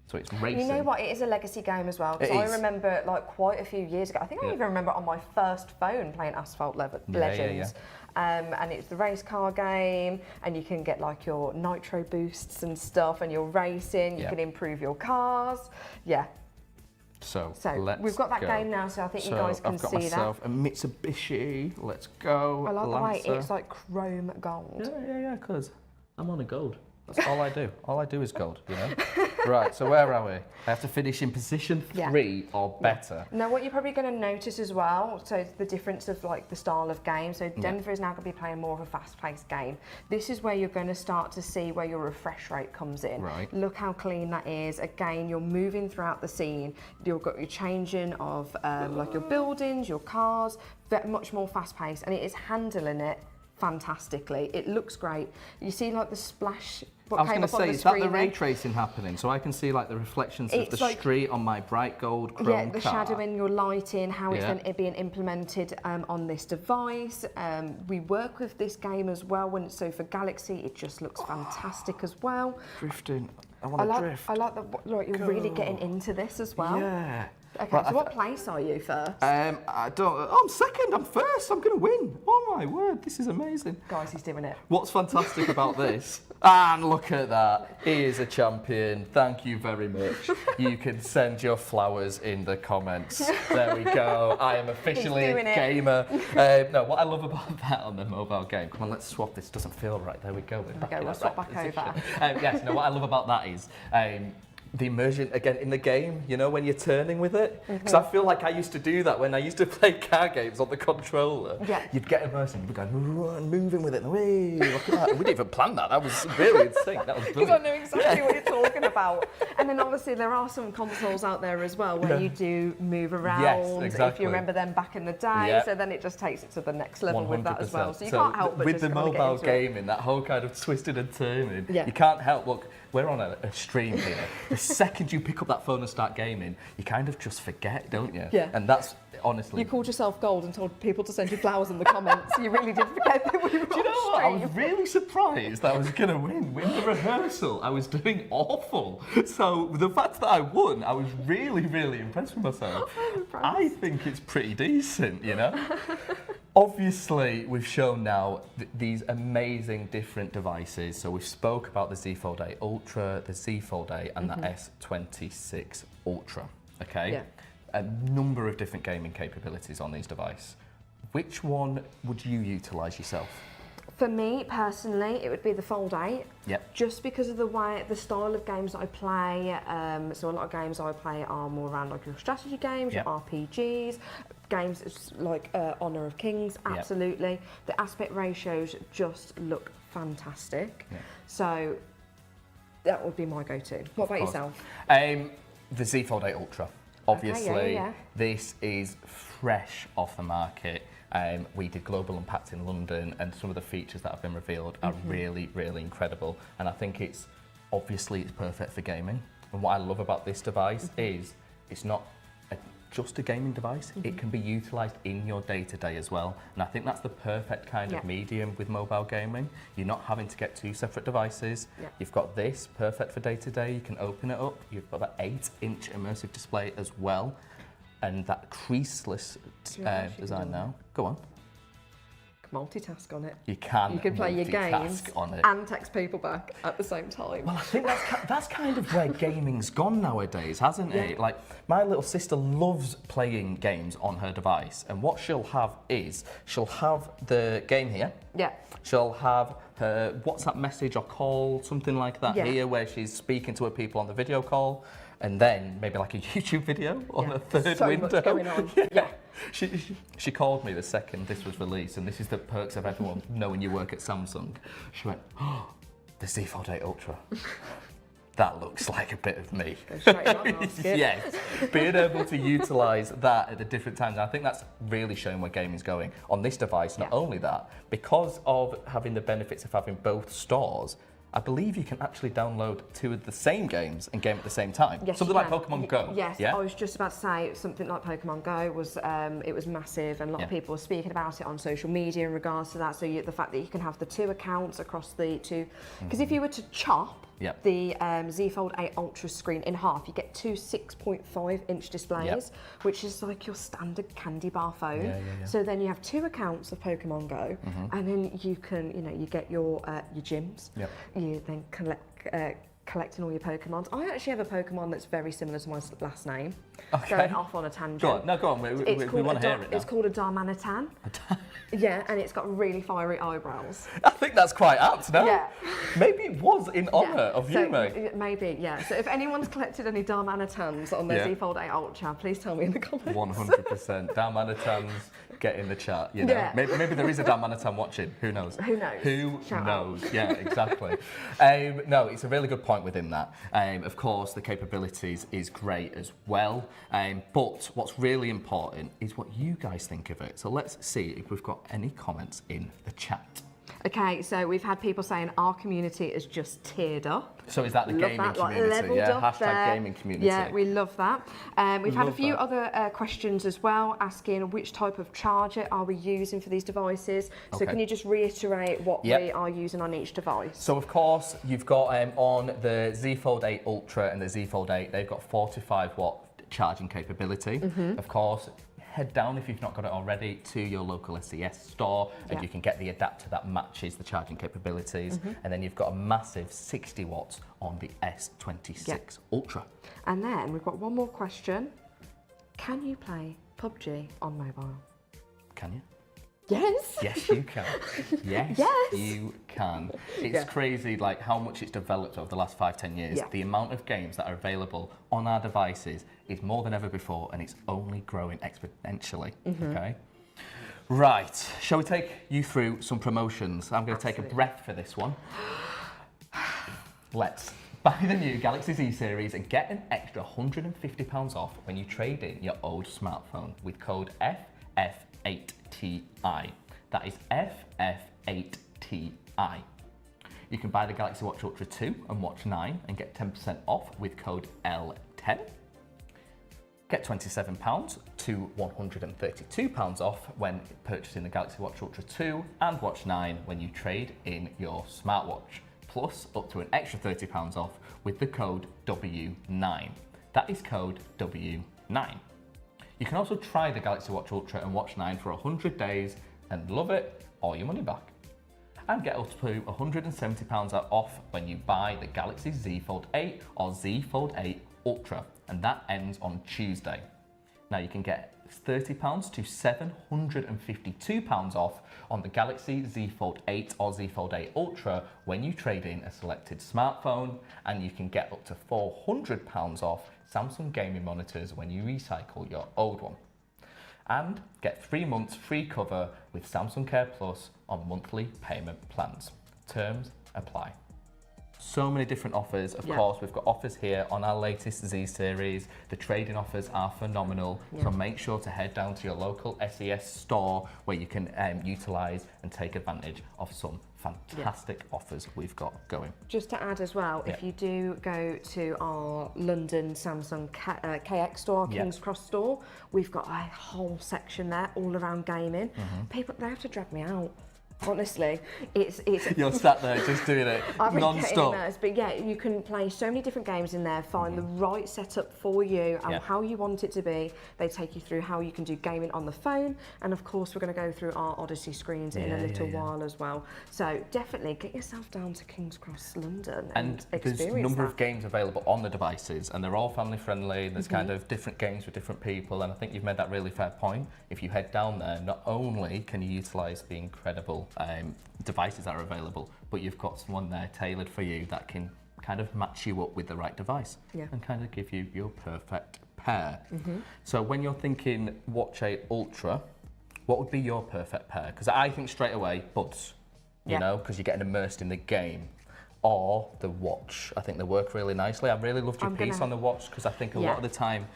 So it's racing. You know what? It is a legacy game as well. Because I remember, like, quite a few years ago. I think I even remember on my first phone playing Asphalt Legends. And it's the race car game, and you can get like your nitro boosts and stuff, and you're racing. You can improve your cars. Yeah. So we've got that game now, so I think you guys can see that. I've got myself a Mitsubishi. Let's go. I like the way it's like chrome gold. Yeah. Because I'm on a gold. That's all I do. All I do is gold, you know? Right, so where are we? I have to finish in position 3 or better. Now, what you're probably going to notice as well, so the difference of like the style of game. So Denver is now going to be playing more of a fast-paced game. This is where you're going to start to see where your refresh rate comes in. Right. Look how clean that is. Again, you're moving throughout the scene. You've got your changing of like your buildings, your cars, much more fast-paced, and it is handling it fantastically. It looks great. You see like the splash. I was going to say, is that the ray tracing happening? So I can see like the reflections of the street on my bright gold chrome car. Yeah, the shadowing, your lighting, how it's then being implemented on this device. We work with this game as well. So for Galaxy, it just looks fantastic as well. Drifting. I want to drift. I like that. You're really getting into this as well. Yeah. Okay, so what place are you first? I'm second, I'm first, I'm going to win. Oh my word, this is amazing. Guys, he's doing it. What's fantastic about this, and look at that, he is a champion. Thank you very much. You can send your flowers in the comments. There we go, I am officially a gamer. No, what I love about that on the mobile game, come on, let's swap this, doesn't feel right. There we go. We'll swap back over. Yes, no, what I love about that is, the immersion, again, in the game, you know, when you're turning with it. Because I feel like I used to do that when I used to play car games on the controller. Yeah. You'd get immersed and you'd be going, moving with it. Hey, look at that. We didn't even plan that. That was really insane. That was brilliant. Because I know exactly what you're talking about. And then obviously there are some consoles out there as well where you do move around. Yes, exactly. If you remember them back in the day. So then it just takes it to the next level 100%. With that as well. So you can't help but with just the mobile gaming, that whole kind of twisted and turning, you can't help. Look, we're on a stream here. The second you pick up that phone and start gaming, you kind of just forget, don't you? Yeah. And that's honestly. You called yourself gold and told people to send you flowers in the comments. You really did forget that we were. Do you know what? I was really surprised I was going to win. In the rehearsal, I was doing awful. So the fact that I won, I was really, really impressed with myself. I think it's pretty decent, you know? Obviously, we've shown now these amazing different devices. So we've spoke about the Z Fold 8 Ultra, the Z Fold 8 and the S26 Ultra, okay? Yeah. A number of different gaming capabilities on these devices. Which one would you utilise yourself? For me, personally, it would be the Fold 8. Yep. Just because of the style of games that I play. So a lot of games I play are more around like your strategy games, your RPGs, games like Honor of Kings, absolutely. Yep. The aspect ratios just look fantastic. Yep. So that would be my go-to. What about yourself? The Z Fold 8 Ultra. Obviously, okay, this is fresh off the market. We did Global Unpacked in London, and some of the features that have been revealed are really, really incredible. And I think it's perfect for gaming. And what I love about this device is it's not just a gaming device, it can be utilised in your day-to-day as well. And I think that's the perfect kind of medium with mobile gaming. You're not having to get two separate devices. You've got this, perfect for day-to-day. You can open it up. You've got that 8-inch immersive display as well. And that creaseless design now. Go on. Multitask on it. You can play your games on it and text people back at the same time. Well, I think that's kind of where gaming's gone nowadays, hasn't it? Like, my little sister loves playing games on her device, and what she'll have is she'll have the game here. Yeah. She'll have her WhatsApp message or call, something like that here, where she's speaking to her people on the video call, and then maybe like a YouTube video on a third window. Much going on. She called me the second this was released, and this is the perks of everyone knowing you work at Samsung. She went, "Oh, the Z Fold 8 Ultra. That looks like a bit of me." Yes, being able to utilise that at the different times. I think that's really showing where gaming's going on this device. Not only that, because of having the benefits of having both stores, I believe you can actually download two of the same games and game at the same time. Yes, something like Pokemon Go. Yes, I was just about to say something like Pokemon Go was it was massive, and a lot of people were speaking about it on social media in regards to that. So the fact that you can have the two accounts across the two, because if you were to chop the Z Fold 8 Ultra screen in half, you get two 6.5-inch displays, which is like your standard candy bar phone. So then you have two accounts of Pokemon Go, and then you can, you get your gyms. You then collecting all your Pokemons. I actually have a Pokemon that's very similar to my last name. Going off on a tangent. Go on, we want to hear it now. It's called a Darmanitan. Yeah, and it's got really fiery eyebrows. I think that's quite apt, no? Yeah. Maybe it was in honour of you, mate. Maybe, yeah. So if anyone's collected any Darmanitans on their Z Fold 8 Ultra, please tell me in the comments. 100%. Darmanitans, get in the chat, you know. Yeah. Maybe there is a Darmanitan watching. Who knows? Who knows? Who knows? Yeah, exactly. No, it's a really good point within that. Of course, the capabilities is great as well. But what's really important is what you guys think of it. So let's see if we've got any comments in the chat. Okay, so we've had people saying our community is just teared up. So is that the gaming community? Yeah, hashtag gaming community. Yeah, we love that. We've had a few other questions as well, asking which type of charger are we using for these devices. So can you just reiterate what we are using on each device? So of course, you've got on the Z Fold 8 Ultra and the Z Fold 8, they've got 45-watt charging capability. Of course, head down if you've not got it already to your local SES store, and you can get the adapter that matches the charging capabilities. And then you've got a massive 60 watts on the S26 Ultra. And then we've got one more question. Can you play PUBG on mobile? Can you? Yes. Yes, you can. Yes, you can. It's crazy like how much it's developed over the last 5-10 years. The amount of games that are available on our devices is more than ever before, and it's only growing exponentially. Okay. Right. Shall we take you through some promotions? I'm going to take a breath for this one. Let's. Buy the new Galaxy Z series and get an extra £150 off when you trade in your old smartphone with code FF8TI. That is FF8TI. You can buy the Galaxy Watch Ultra 2 and Watch 9 and get 10% off with code L10. Get £27 to £132 off when purchasing the Galaxy Watch Ultra 2 and Watch 9 when you trade in your smartwatch. Plus up to an extra £30 off with the code W9. That is code W9. You can also try the Galaxy Watch Ultra and Watch 9 for 100 days and love it or your money back. And get up to £170 off when you buy the Galaxy Z Fold 8 or Z Fold 8 Ultra, and that ends on Tuesday. Now you can get £30 to £752 off on the Galaxy Z Fold 8 or Z Fold 8 Ultra when you trade in a selected smartphone, and you can get up to £400 off Samsung gaming monitors when you recycle your old one. And get 3 months free cover with Samsung Care Plus on monthly payment plans. Terms apply. So many different offers. Of course, we've got offers here on our latest Z series. The trading offers are phenomenal. So make sure to head down to your local SES store where you can utilise and take advantage of some fantastic offers we've got going. Just to add as well, if you do go to our London Samsung KX store, King's Cross store, we've got a whole section there all around gaming. People, they have to drag me out. Honestly, it's You're sat there just doing it non-stop. But yeah, you can play so many different games in there, find the right setup for you and how you want it to be. They take you through how you can do gaming on the phone, and of course we're going to go through our Odyssey screens in a little while as well. So definitely get yourself down to King's Cross London and experience there's a number of games available on the devices, and they're all family friendly. There's kind of different games for different people, and I think you've made that really fair point. If you head down there, not only can you utilise the incredible devices that are available, but you've got someone there tailored for you that can kind of match you up with the right device and kind of give you your perfect pair. So when you're thinking Watch 8 Ultra, what would be your perfect pair? Because I think straight away buds, you know, because you're getting immersed in the game. Or the watch. I think they work really nicely. I really loved your piece on the watch, because I think a lot of the time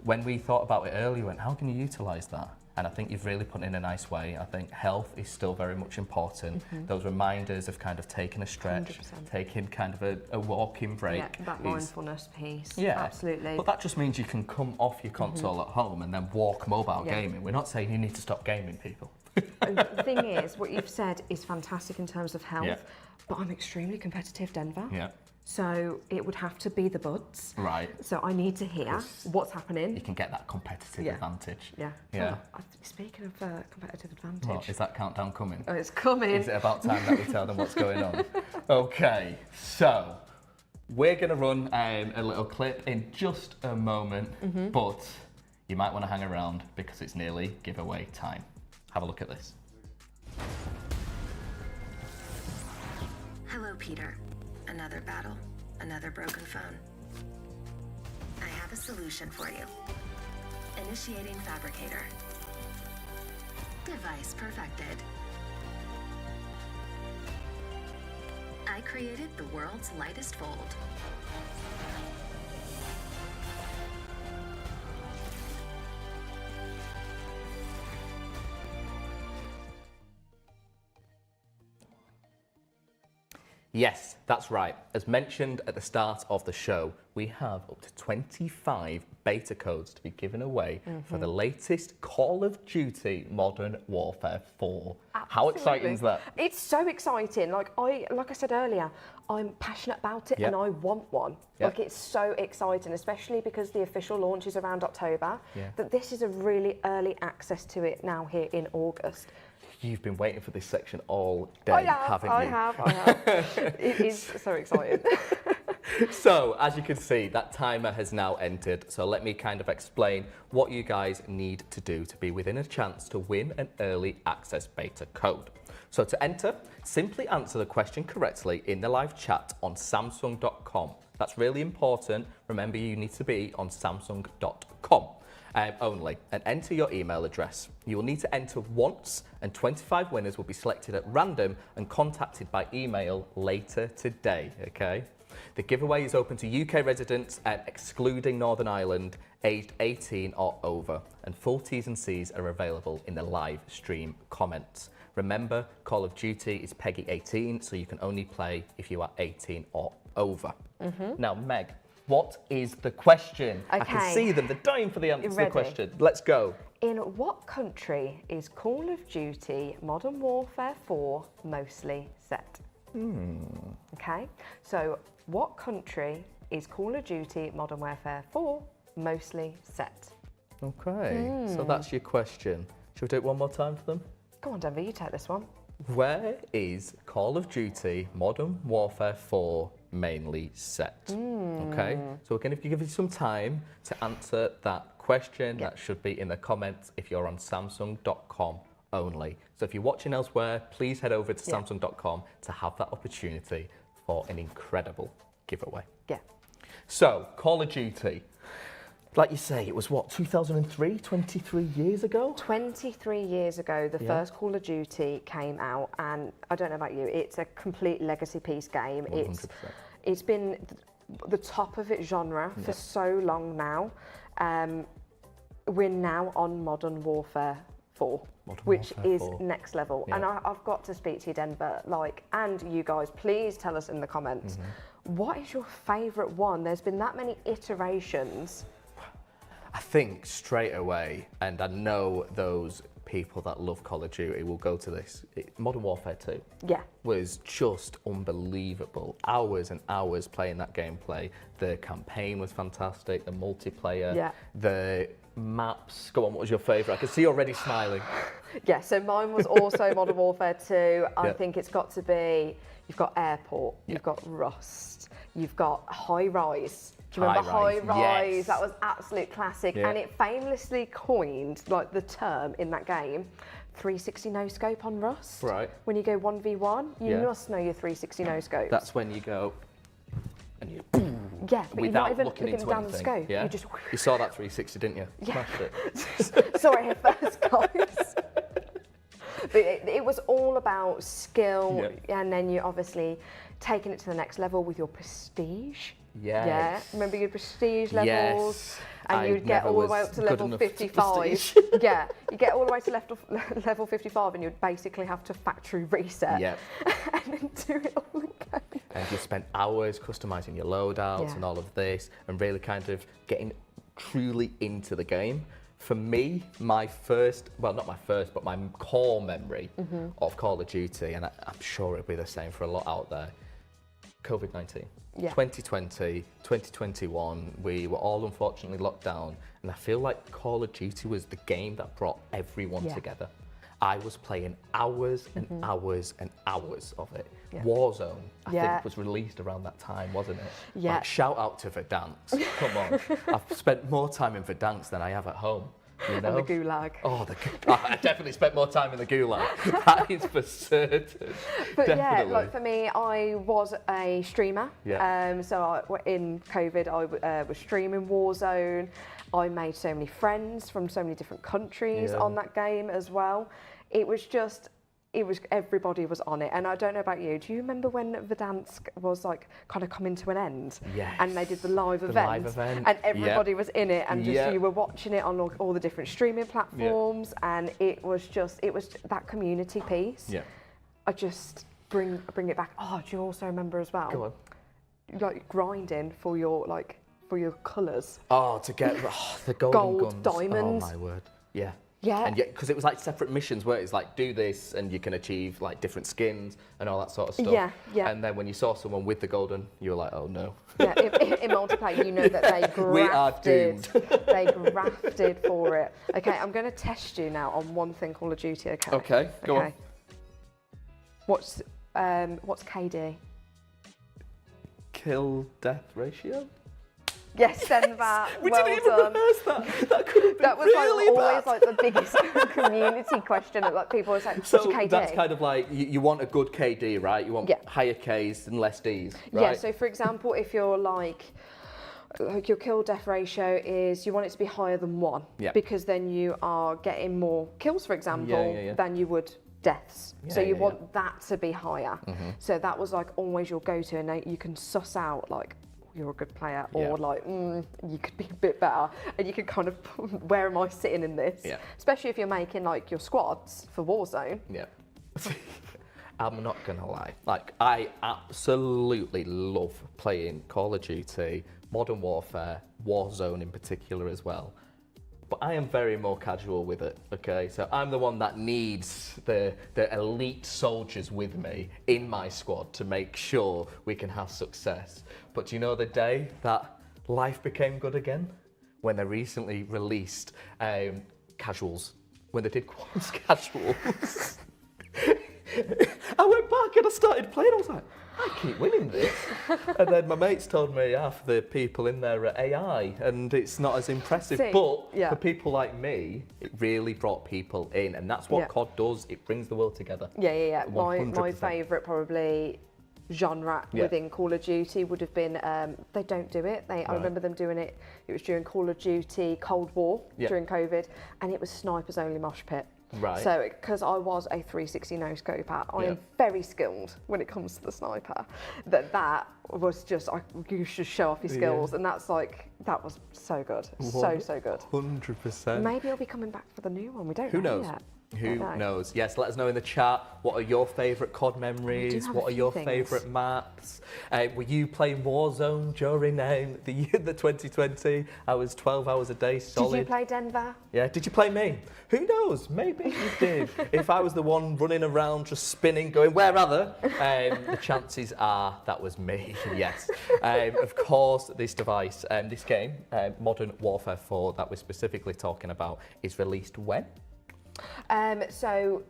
when we thought about it earlier, we went, how can you utilise that? And I think you've really put it in a nice way. I think health is still very much important. Those reminders of kind of taking a stretch, 100%. Taking kind of a walking break. Yeah, that mindfulness piece. Yeah, absolutely. But that just means you can come off your console at home and then walk mobile gaming. We're not saying you need to stop gaming, people. The thing is, what you've said is fantastic in terms of health, but I'm extremely competitive, Denver. Yeah. So it would have to be the buds. Right. So I need to hear what's happening. You can get that competitive advantage. Yeah. Speaking of competitive advantage. Well, is that countdown coming? Oh, it's coming. Is it about time that we tell them what's going on? Okay, so we're going to run a little clip in just a moment, but you might want to hang around because it's nearly giveaway time. Have a look at this. Hello, Peter. Another battle, another broken phone. I have a solution for you. Initiating fabricator. Device perfected. I created the world's lightest fold. Yes, that's right. As mentioned at the start of the show, we have up to 25 beta codes to be given away for the latest Call of Duty Modern Warfare 4. Absolutely. How exciting is that? It's so exciting. Like I said earlier, I'm passionate about it and I want one. Like it's so exciting, especially because the official launch is around October, that this is a really early access to it now here in August. You've been waiting for this section all day, haven't you? I have. It is so exciting. So, as you can see, that timer has now entered. So let me kind of explain what you guys need to do to be within a chance to win an early access beta code. So to enter, simply answer the question correctly in the live chat on Samsung.com. That's really important. Remember, you need to be on Samsung.com. Only, and enter your email address. You will need to enter once, and 25 winners will be selected at random and contacted by email later today, okay? The giveaway is open to UK residents, excluding Northern Ireland, aged 18 or over, and full T's and C's are available in the live stream comments. Remember, Call of Duty is PEGI 18, so you can only play if you are 18 or over. Now, Meg, what is the question? Okay. I can see them. They're dying for the answer to the question. Let's go. In what country is Call of Duty Modern Warfare 4 mostly set? Okay. So what country is Call of Duty Modern Warfare 4 mostly set? Okay. So that's your question. Should we do it one more time for them? Go on, Denver. You take this one. Where is Call of Duty Modern Warfare 4 mainly set? Okay, so we're going to give you some time to answer that question. That should be in the comments if you're on Samsung.com only. So if you're watching elsewhere, please head over to Samsung.com to have that opportunity for an incredible giveaway. So, Call of Duty. like you say, it was what, 2003, 23 years ago? 23 years ago, the first Call of Duty came out, and I don't know about you, it's a complete legacy piece game. 100%. It's been the top of its genre for so long now. We're now on Modern Warfare 4, which is next level. Yeah. And I've got to speak to you, Denver, and you guys, please tell us in the comments, what is your favourite one? There's been that many iterations. I think straight away, and I know those people that love Call of Duty will go to this, Modern Warfare 2 was just unbelievable. Hours and hours playing that gameplay. The campaign was fantastic, the multiplayer, the maps. Go on, what was your favourite? I can see you already smiling. Yeah, so mine was also Modern Warfare 2. I think it's got to be, you've got Airport, you've got Rust, you've got High Rise. Do you remember High Rise? Yes. That was absolute classic. And it famously coined the term in that game, 360 no scope on Rust. Right. When you go 1v1, you must know your 360 no scopes. That's when you go and you but you're not even looking into down anything. the scope. Yeah? You saw that 360, didn't you? Yeah. Smashed it. Sorry, here first, guys. But it was all about skill, and then you obviously taking it to the next level with your prestige. Yes. Yeah, remember your prestige levels? Yes. And you'd get all the way up to level 55. Yeah, you get all the way to level 55 and you'd basically have to factory reset. Yep. And then do it all again. And you spent hours customizing your loadouts and all of this and really kind of getting truly into the game. For me, my first, well, not my first, but my core memory of Call of Duty, and I'm sure it'll be the same for a lot out there, COVID-19. 2020, 2021, we were all unfortunately locked down, and I feel like Call of Duty was the game that brought everyone together. I was playing hours and hours and hours of it. Warzone, I think, was released around that time, wasn't it? Yeah. Shout out to Verdansk. Come on. I've spent more time in Verdansk than I have at home. You know? And the gulag. Oh, I definitely spent more time in the gulag. That is for certain. But definitely. for me, I was a streamer. So in COVID, I was streaming Warzone. I made so many friends from so many different countries on that game as well. Everybody was on it. And I don't know about you, do you remember when Verdansk was kind of coming to an end? Yes. And they did the live event. And everybody was in it, and you were watching it on all the different streaming platforms, and it was that community piece. Yeah. I just bring it back. Oh, do you also remember as well? Go on. Grinding for your colours. Oh, to get the golden guns. Diamonds. Oh my word. Yeah. Yeah. And because it was separate missions where it's do this and you can achieve different skins and all that sort of stuff. Yeah, yeah. And then when you saw someone with the golden, you were like, oh no. Yeah, in multiplayer, you know that they grafted. We are doomed. They grafted for it. Okay, I'm going to test you now on one thing, Call of Duty. Okay, go on. What's KD? Kill death ratio? Yes, Denver. We well didn't even done. rehearse that. That could have been that was really always bad. the biggest community question that people were saying. So what's your KD? that's kind of you want a good KD, right? You want higher Ks and less Ds, right? Yeah. So for example, if you're your kill death ratio is, you want it to be higher than 1, because then you are getting more kills, for example, than you would deaths. So you want that to be higher. So that was always your go-to, and you can suss out you're a good player, or you could be a bit better, and you can kind of, where am I sitting in this? Yeah. Especially if you're making your squads for Warzone. Yeah. I'm not gonna lie, I absolutely love playing Call of Duty, Modern Warfare, Warzone in particular as well. But I am very more casual with it, okay? So I'm the one that needs the elite soldiers with me in my squad to make sure we can have success. But do you know the day that life became good again? When they recently released casuals. When they did quads casuals. I went back and I started playing, I was like, I keep winning this. And then my mates told me half the people in there are AI and it's not as impressive. But for people like me, it really brought people in, and that's what COD does. It brings the world together. Yeah. My favourite probably genre within Call of Duty would have been, they don't do it. I remember them doing it, it was during Call of Duty Cold War during COVID, and it was snipers only mosh pit. Right. So, because I was a 360 no-scoper, I am very skilled when it comes to the sniper. That was just, you should show off your skills, and that's like, that was so good. So good. 100%. Maybe I'll be coming back for the new one, we don't know. Who knows? Yet. Who knows? Yes, let us know in the chat. What are your favourite COD memories? What are your favourite maps? Were you playing Warzone during the year, the 2020? I was 12 hours a day solid. Did you play Denver? Yeah. Did you play me? Who knows? Maybe you did. If I was the one running around just spinning, going where other, the chances are that was me. Yes. Of course, this device, this game, Modern Warfare 4, that we're specifically talking about, is released when? So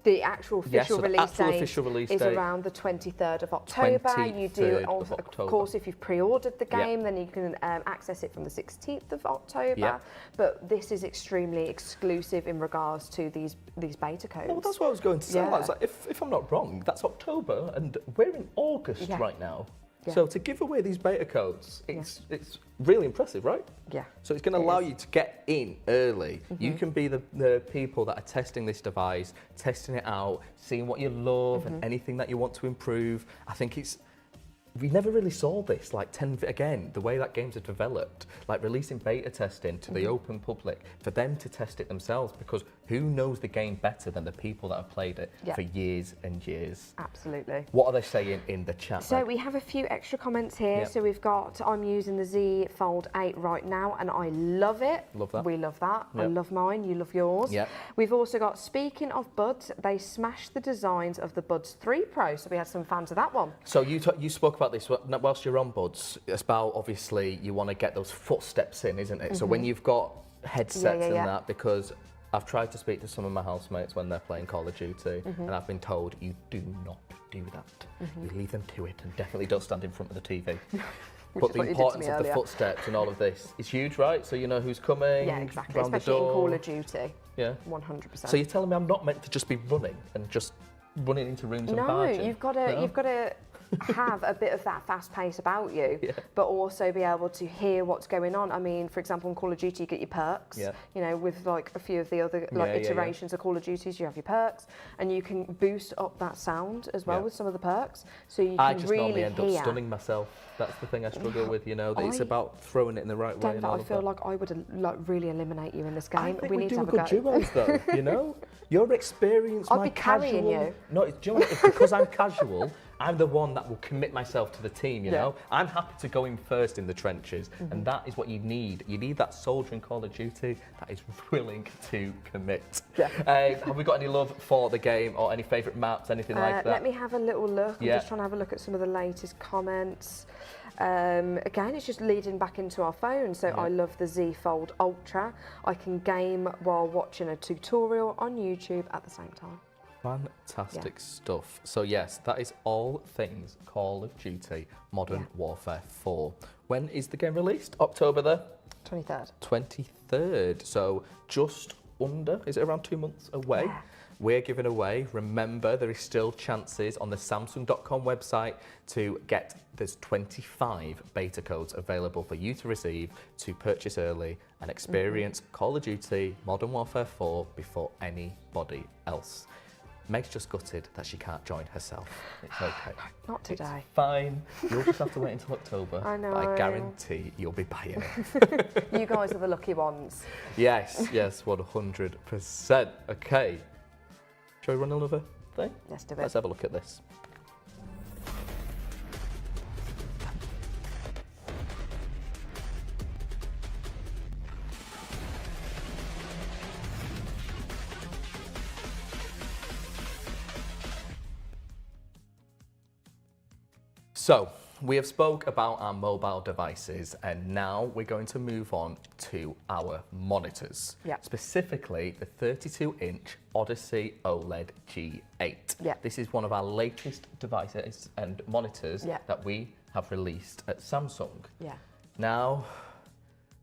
the actual official release date is date. around the 23rd of October. You do, also, of course, if you've pre-ordered the game, then you can access it from the 16th of October. But this is extremely exclusive in regards to these beta codes. Well, that's what I was going to say. Like, if I'm not wrong, that's October, and we're in August right now. So to give away these beta codes, it's really impressive, right? Yeah. So it's going to allow you to get in early. You can be the people that are testing this device, testing it out, seeing what you love and anything that you want to improve. I think we never really saw this, like again, the way that games are developed, like releasing beta testing to the open public, for them to test it themselves, because who knows the game better than the people that have played it for years and years? Absolutely. What are they saying in the chat? So we have a few extra comments here. So we've got, I'm using the Z Fold 8 right now, and I love it. Love that. We love that. I love mine, you love yours. We've also got, speaking of Buds, they smashed the designs of the Buds 3 Pro, so we had some fans of that one. So you spoke about this whilst you're on Buds. It's about, obviously, you want to get those footsteps in, isn't it? So when you've got headsets and that, because I've tried to speak to some of my housemates when they're playing Call of Duty, and I've been told you do not do that. You leave them to it, and definitely don't stand in front of the TV. But the importance of the footsteps and all of this is huge, right? So you know who's coming. Yeah, exactly. Especially in Call of Duty. Yeah. 100%. So you're telling me I'm not meant to just be running and just running into rooms and barging? No, you've got to have a bit of that fast pace about you, but also be able to hear what's going on. I mean, for example, in Call of Duty, you get your perks. You know, with like a few of the other iterations of Call of Duties, you have your perks, and you can boost up that sound as well with some of the perks. So you can I just really normally end up stunning myself. That's the thing I struggle with. You know, it's about throwing it in the right way. And I feel like I would really eliminate you in this game. I think we we need do to have a good duos, though. You know, your experience. I'll be carrying you. No, do you know what? It's because I'm casual. I'm the one that will commit myself to the team, you know? I'm happy to go in first in the trenches, and that is what you need. You need that soldier in Call of Duty that is willing to commit. Have we got any love for the game or any favourite maps, anything like that? Let me have a little look. I'm just trying to have a look at some of the latest comments. Again, it's just leading back into our phone. So I love the Z Fold Ultra. I can game while watching a tutorial on YouTube at the same time. Fantastic stuff. So yes, that is all things Call of Duty Modern Warfare 4. When is the game released? October the 23rd. 23rd. So just under, is it around 2 months away? We're giving away, remember, there is still chances on the Samsung.com website to get, there's 25 beta codes available for you to receive to purchase early and experience Call of Duty Modern Warfare 4 before anybody else. Meg's just gutted that she can't join herself. It's okay. Not today. It's fine. You'll just have to wait until October. I know. But I guarantee you'll be buying it. You guys are the lucky ones. Yes, 100%. Okay. Shall we run another thing? Let's do it. Let's have a look at this. So, we have spoke about our mobile devices, and now we're going to move on to our monitors. Specifically, the 32-inch Odyssey OLED G8. This is one of our latest devices and monitors that we have released at Samsung. Now,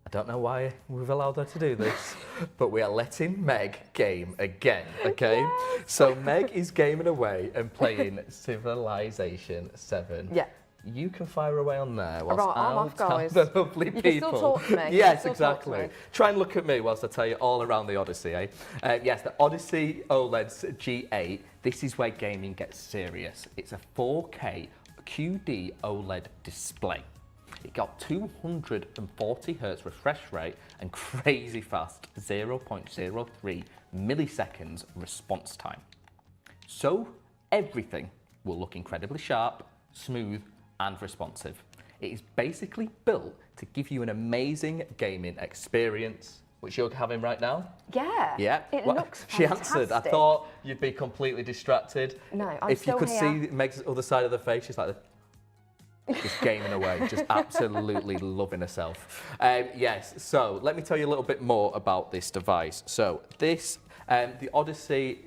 I don't know why we've allowed her to do this, but we are letting Meg game again, okay? Yes. So Meg is gaming away and playing Civilization 7. Yeah. You can fire away on there whilst I'm off, guys. The lovely people. You can still talk to me. Yes, exactly. Try and look at me whilst I tell you all around the Odyssey, eh? Yes, the Odyssey OLED G8. This is where gaming gets serious. It's a 4K QD OLED display. It got 240 Hz refresh rate and crazy fast 0.03 milliseconds response time. So everything will look incredibly sharp, smooth, and responsive. It is basically built to give you an amazing gaming experience, which you're having right now. Yeah. Yeah. It looks She fantastic. answered. I thought you'd be completely distracted. No, I'm If still you could here. see Meg's other side of the face, she's like just gaming away, just absolutely loving herself. Yes. So let me tell you a little bit more about this device. So this, the Odyssey,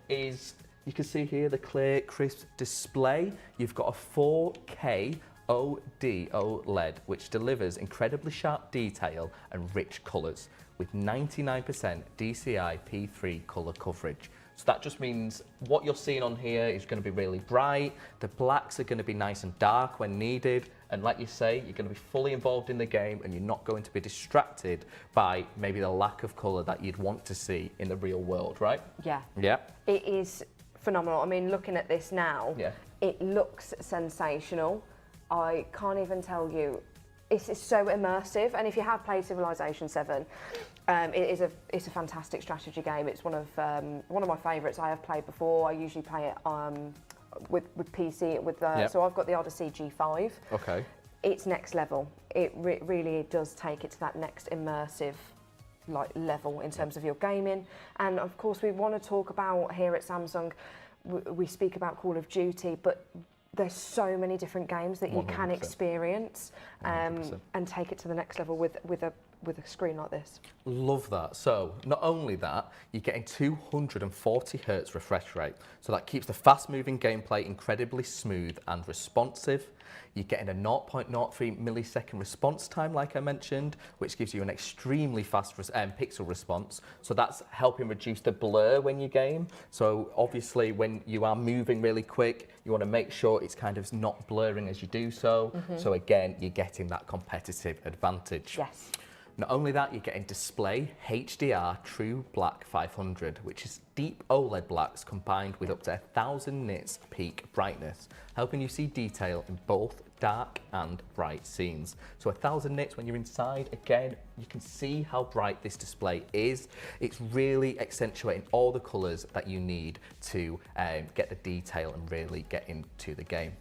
is. You can see here the clear, crisp display. You've got a 4K OLED, which delivers incredibly sharp detail and rich colours with 99% DCI P3 colour coverage. So that just means what you're seeing on here is going to be really bright. The blacks are going to be nice and dark when needed. And like you say, you're going to be fully involved in the game and you're not going to be distracted by maybe the lack of colour that you'd want to see in the real world, right? Yeah. Yeah. It is phenomenal. I mean, looking at this now, it looks sensational. I can't even tell you. It's so immersive, and if you have played Civilization 7, it's a fantastic strategy game. It's one of my favourites. I have played before. I usually play it with PC so I've got the Odyssey G5. Okay. It's next level. It really does take it to that next immersive level in terms of your gaming. And of course we want to talk about here at Samsung, we speak about Call of Duty, but there's so many different games that you 100%. can experience and take it to the next level with a screen like this. Love that. So not only that, you're getting 240 Hz refresh rate. So that keeps the fast moving gameplay incredibly smooth and responsive. You're getting a 0.03 millisecond response time, like I mentioned, which gives you an extremely fast pixel response. So that's helping reduce the blur when you game. So obviously when you are moving really quick, you want to make sure it's kind of not blurring as you do so. So again, you're getting that competitive advantage. Yes. Not only that, you're getting display HDR True Black 500, which is deep OLED blacks combined with up to 1000 nits peak brightness, helping you see detail in both dark and bright scenes. So 1000 nits when you're inside, again, you can see how bright this display is. It's really accentuating all the colours that you need to get the detail and really get into the game.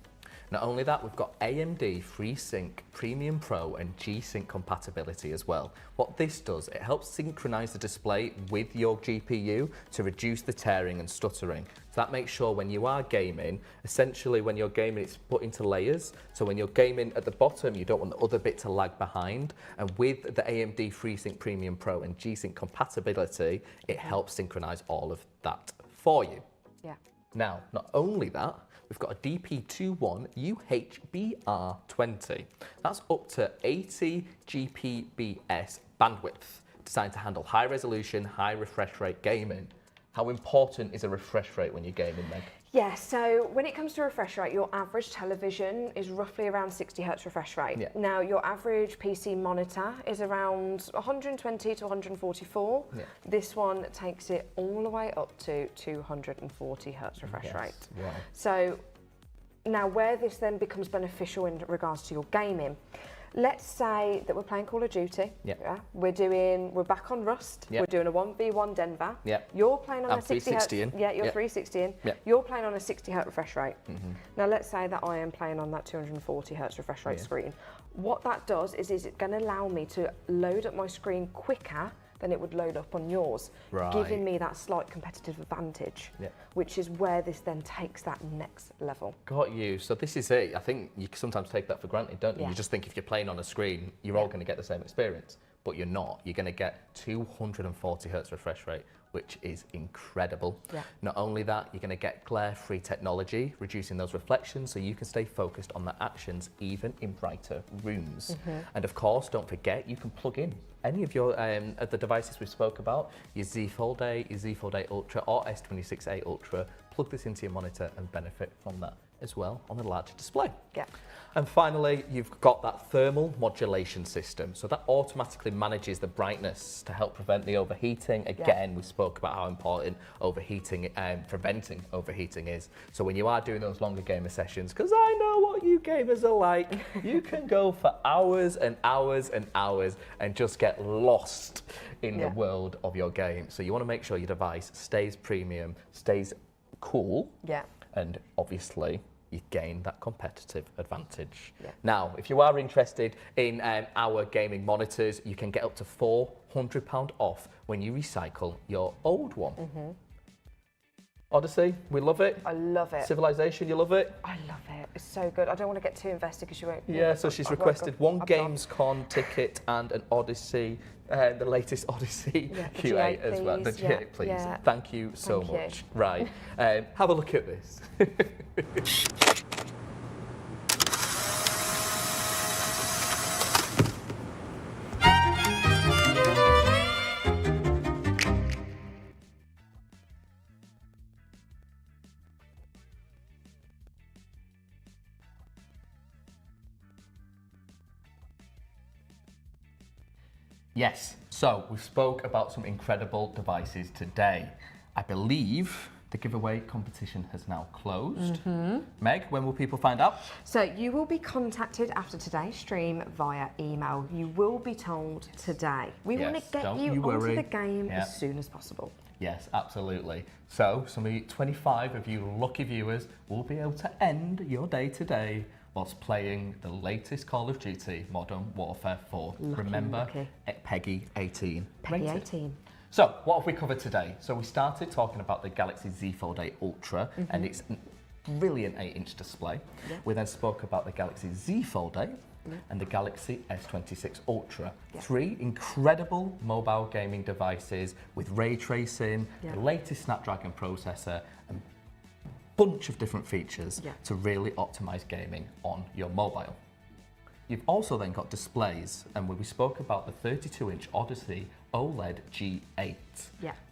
Not only that, we've got AMD FreeSync Premium Pro and G-Sync compatibility as well. What this does, it helps synchronize the display with your GPU to reduce the tearing and stuttering. So that makes sure when you are gaming, essentially when you're gaming, it's put into layers. So when you're gaming at the bottom, you don't want the other bit to lag behind. And with the AMD FreeSync Premium Pro and G-Sync compatibility, it helps synchronize all of that for you. Yeah. Now, not only that, we've got a DP21 UHBR20. That's up to 80 Gbps bandwidth, designed to handle high resolution, high refresh rate gaming. How important is a refresh rate when you're gaming, Meg? Yeah, so when it comes to refresh rate, your average television is roughly around 60 Hz refresh rate. Yeah. Now, your average PC monitor is around 120 to 144. Yeah. This one takes it all the way up to 240 Hz refresh rate. Wow. So now where this then becomes beneficial in regards to your gaming, let's say that we're playing Call of Duty. Yep. Yeah. We're back on Rust. Yep. We're doing a 1v1 Denver. Yep. You're playing on I'm a 60 360 Hz. Yeah, you're yep. 360 in. Yep. You're playing on a 60 Hz refresh rate. Now let's say that I am playing on that 240 Hz refresh rate screen. What that does is it's going to allow me to load up my screen quicker than it would load up on yours, giving me that slight competitive advantage, which is where this then takes that next level. Got you. So this is it. I think you sometimes take that for granted, don't you? Yeah. You just think if you're playing on a screen, you're all going to get the same experience. but you're not. You're going to get 240 hertz refresh rate, which is incredible. Yeah. Not only that, you're going to get glare-free technology, reducing those reflections so you can stay focused on the actions even in brighter rooms. And of course, don't forget, you can plug in any of your of the devices we spoke about, your Z Fold 8, your Z Fold 8 Ultra or S26A Ultra, plug this into your monitor and benefit from that as well on a larger display. Yeah. And finally, you've got that thermal modulation system. So that automatically manages the brightness to help prevent the overheating. Again, we spoke about how important overheating and preventing overheating is. So when you are doing those longer gamer sessions, because I know what you gamers are like, you can go for hours and hours and hours and just get lost in the world of your game. So you want to make sure your device stays premium, stays cool, and obviously you gain that competitive advantage. Now, if you are interested in our gaming monitors, you can get up to £400 off when you recycle your old one. Odyssey, we love it. I love it. Civilization, you love it? I love it. It's so good. I don't want to get too invested because you won't. Yeah, so she's requested one Gamescom ticket and an Odyssey, the latest Odyssey Q8 as well. The G8, please. Yeah. Thank you so much. Right, have a look at this. Yes, so we spoke about some incredible devices today. I believe the giveaway competition has now closed. Meg, when will people find out? So you will be contacted after today's stream via email. You will be told today. We want to get you onto the game as soon as possible. Yes, absolutely. So some 25 of you lucky viewers will be able to end your day today whilst playing the latest Call of Duty Modern Warfare 4. Remember, Peggy 18. Peggy 18. So, what have we covered today? So we started talking about the Galaxy Z Fold 8 Ultra and its brilliant 8-inch display. We then spoke about the Galaxy Z Fold 8 and the Galaxy S26 Ultra. 3 incredible mobile gaming devices with ray tracing, the latest Snapdragon processor, and bunch of different features to really optimize gaming on your mobile. You've also then got displays, and we spoke about the 32-inch Odyssey OLED G8.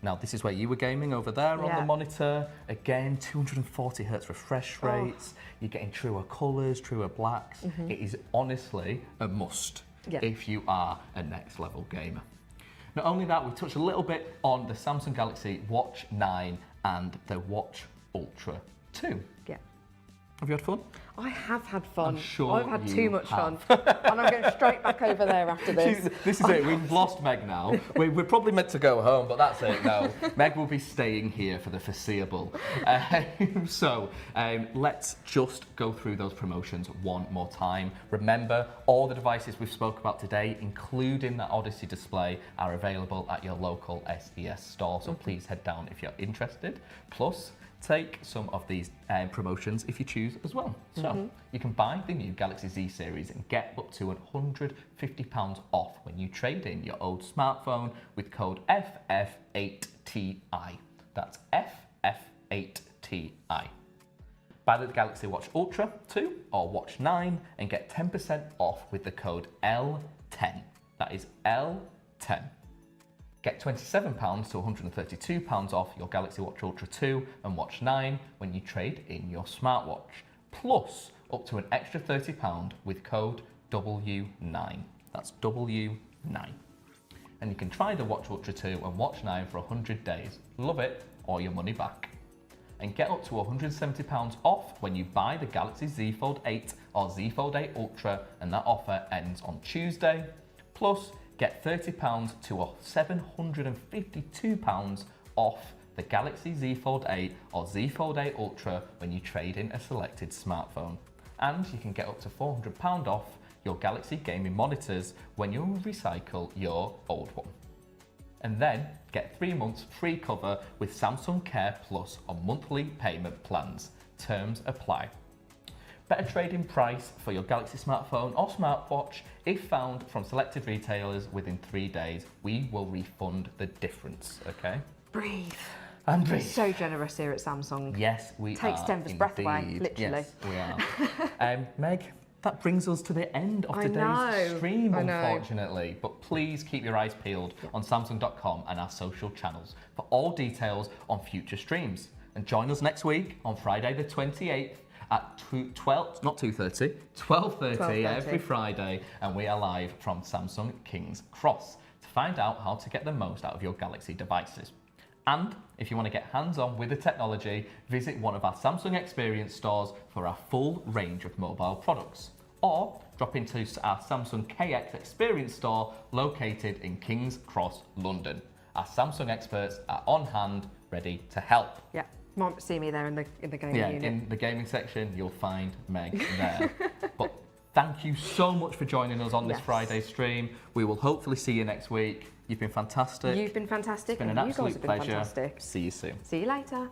Now this is where you were gaming over there on the monitor. Again, 240 hertz refresh rates. You're getting truer colors, truer blacks. It is honestly a must if you are a next level gamer. Not only that, we touched a little bit on the Samsung Galaxy Watch 9 and the Watch Ultra 2. Have you had fun? I have had fun. I'm sure I've had too much fun. And I'm going straight back over there after this. This is it. We've lost Meg now. We're probably meant to go home, but that's it now. Meg will be staying here for the foreseeable. Let's just go through those promotions one more time. Remember, all the devices we've spoke about today, including that Odyssey display, are available at your local SES store. So please head down if you're interested. Plus, take some of these promotions if you choose as well. So you can buy the new Galaxy Z series and get up to £150 off when you trade in your old smartphone with code FF8TI. That's FF8TI. Buy the Galaxy Watch Ultra 2 or Watch 9 and get 10% off with the code L10. That is L10. Get £27 to £132 off your Galaxy Watch Ultra 2 and Watch 9 when you trade in your smartwatch. Plus, up to an extra £30 with code W9. That's W9. And you can try the Watch Ultra 2 and Watch 9 for 100 days. Love it, or your money back. And get up to £170 off when you buy the Galaxy Z Fold 8 or Z Fold 8 Ultra, and that offer ends on Tuesday. Plus, get £30 to £752 off the Galaxy Z Fold 8 or Z Fold 8 Ultra when you trade in a selected smartphone. And you can get up to £400 off your Galaxy gaming monitors when you recycle your old one. And then get 3 months free cover with Samsung Care Plus on monthly payment plans. Terms apply. Better trade-in price for your Galaxy smartphone or smartwatch. If found from selected retailers within 3 days, we will refund the difference, okay? Breathe. And breathe. So generous here at Samsung. Yes, we Takes are. Denver's breath away, literally. Yes, we are. Meg, that brings us to the end of today's stream, unfortunately. But please keep your eyes peeled on Samsung.com and our social channels for all details on future streams. And join us next week on Friday the 28th at 12:30 every Friday, and we are live from Samsung King's Cross to find out how to get the most out of your Galaxy devices. And if you want to get hands-on with the technology, visit one of our Samsung Experience stores for our full range of mobile products. Or drop into our Samsung KX Experience store located in King's Cross, London. Our Samsung experts are on hand, ready to help. Yeah, might see me there in the gaming unit. In the gaming section, you'll find Meg there. But thank you so much for joining us on this Friday stream. We will hopefully see you next week. You've been fantastic. You've been fantastic. It's been an absolute pleasure. See you soon. See you later.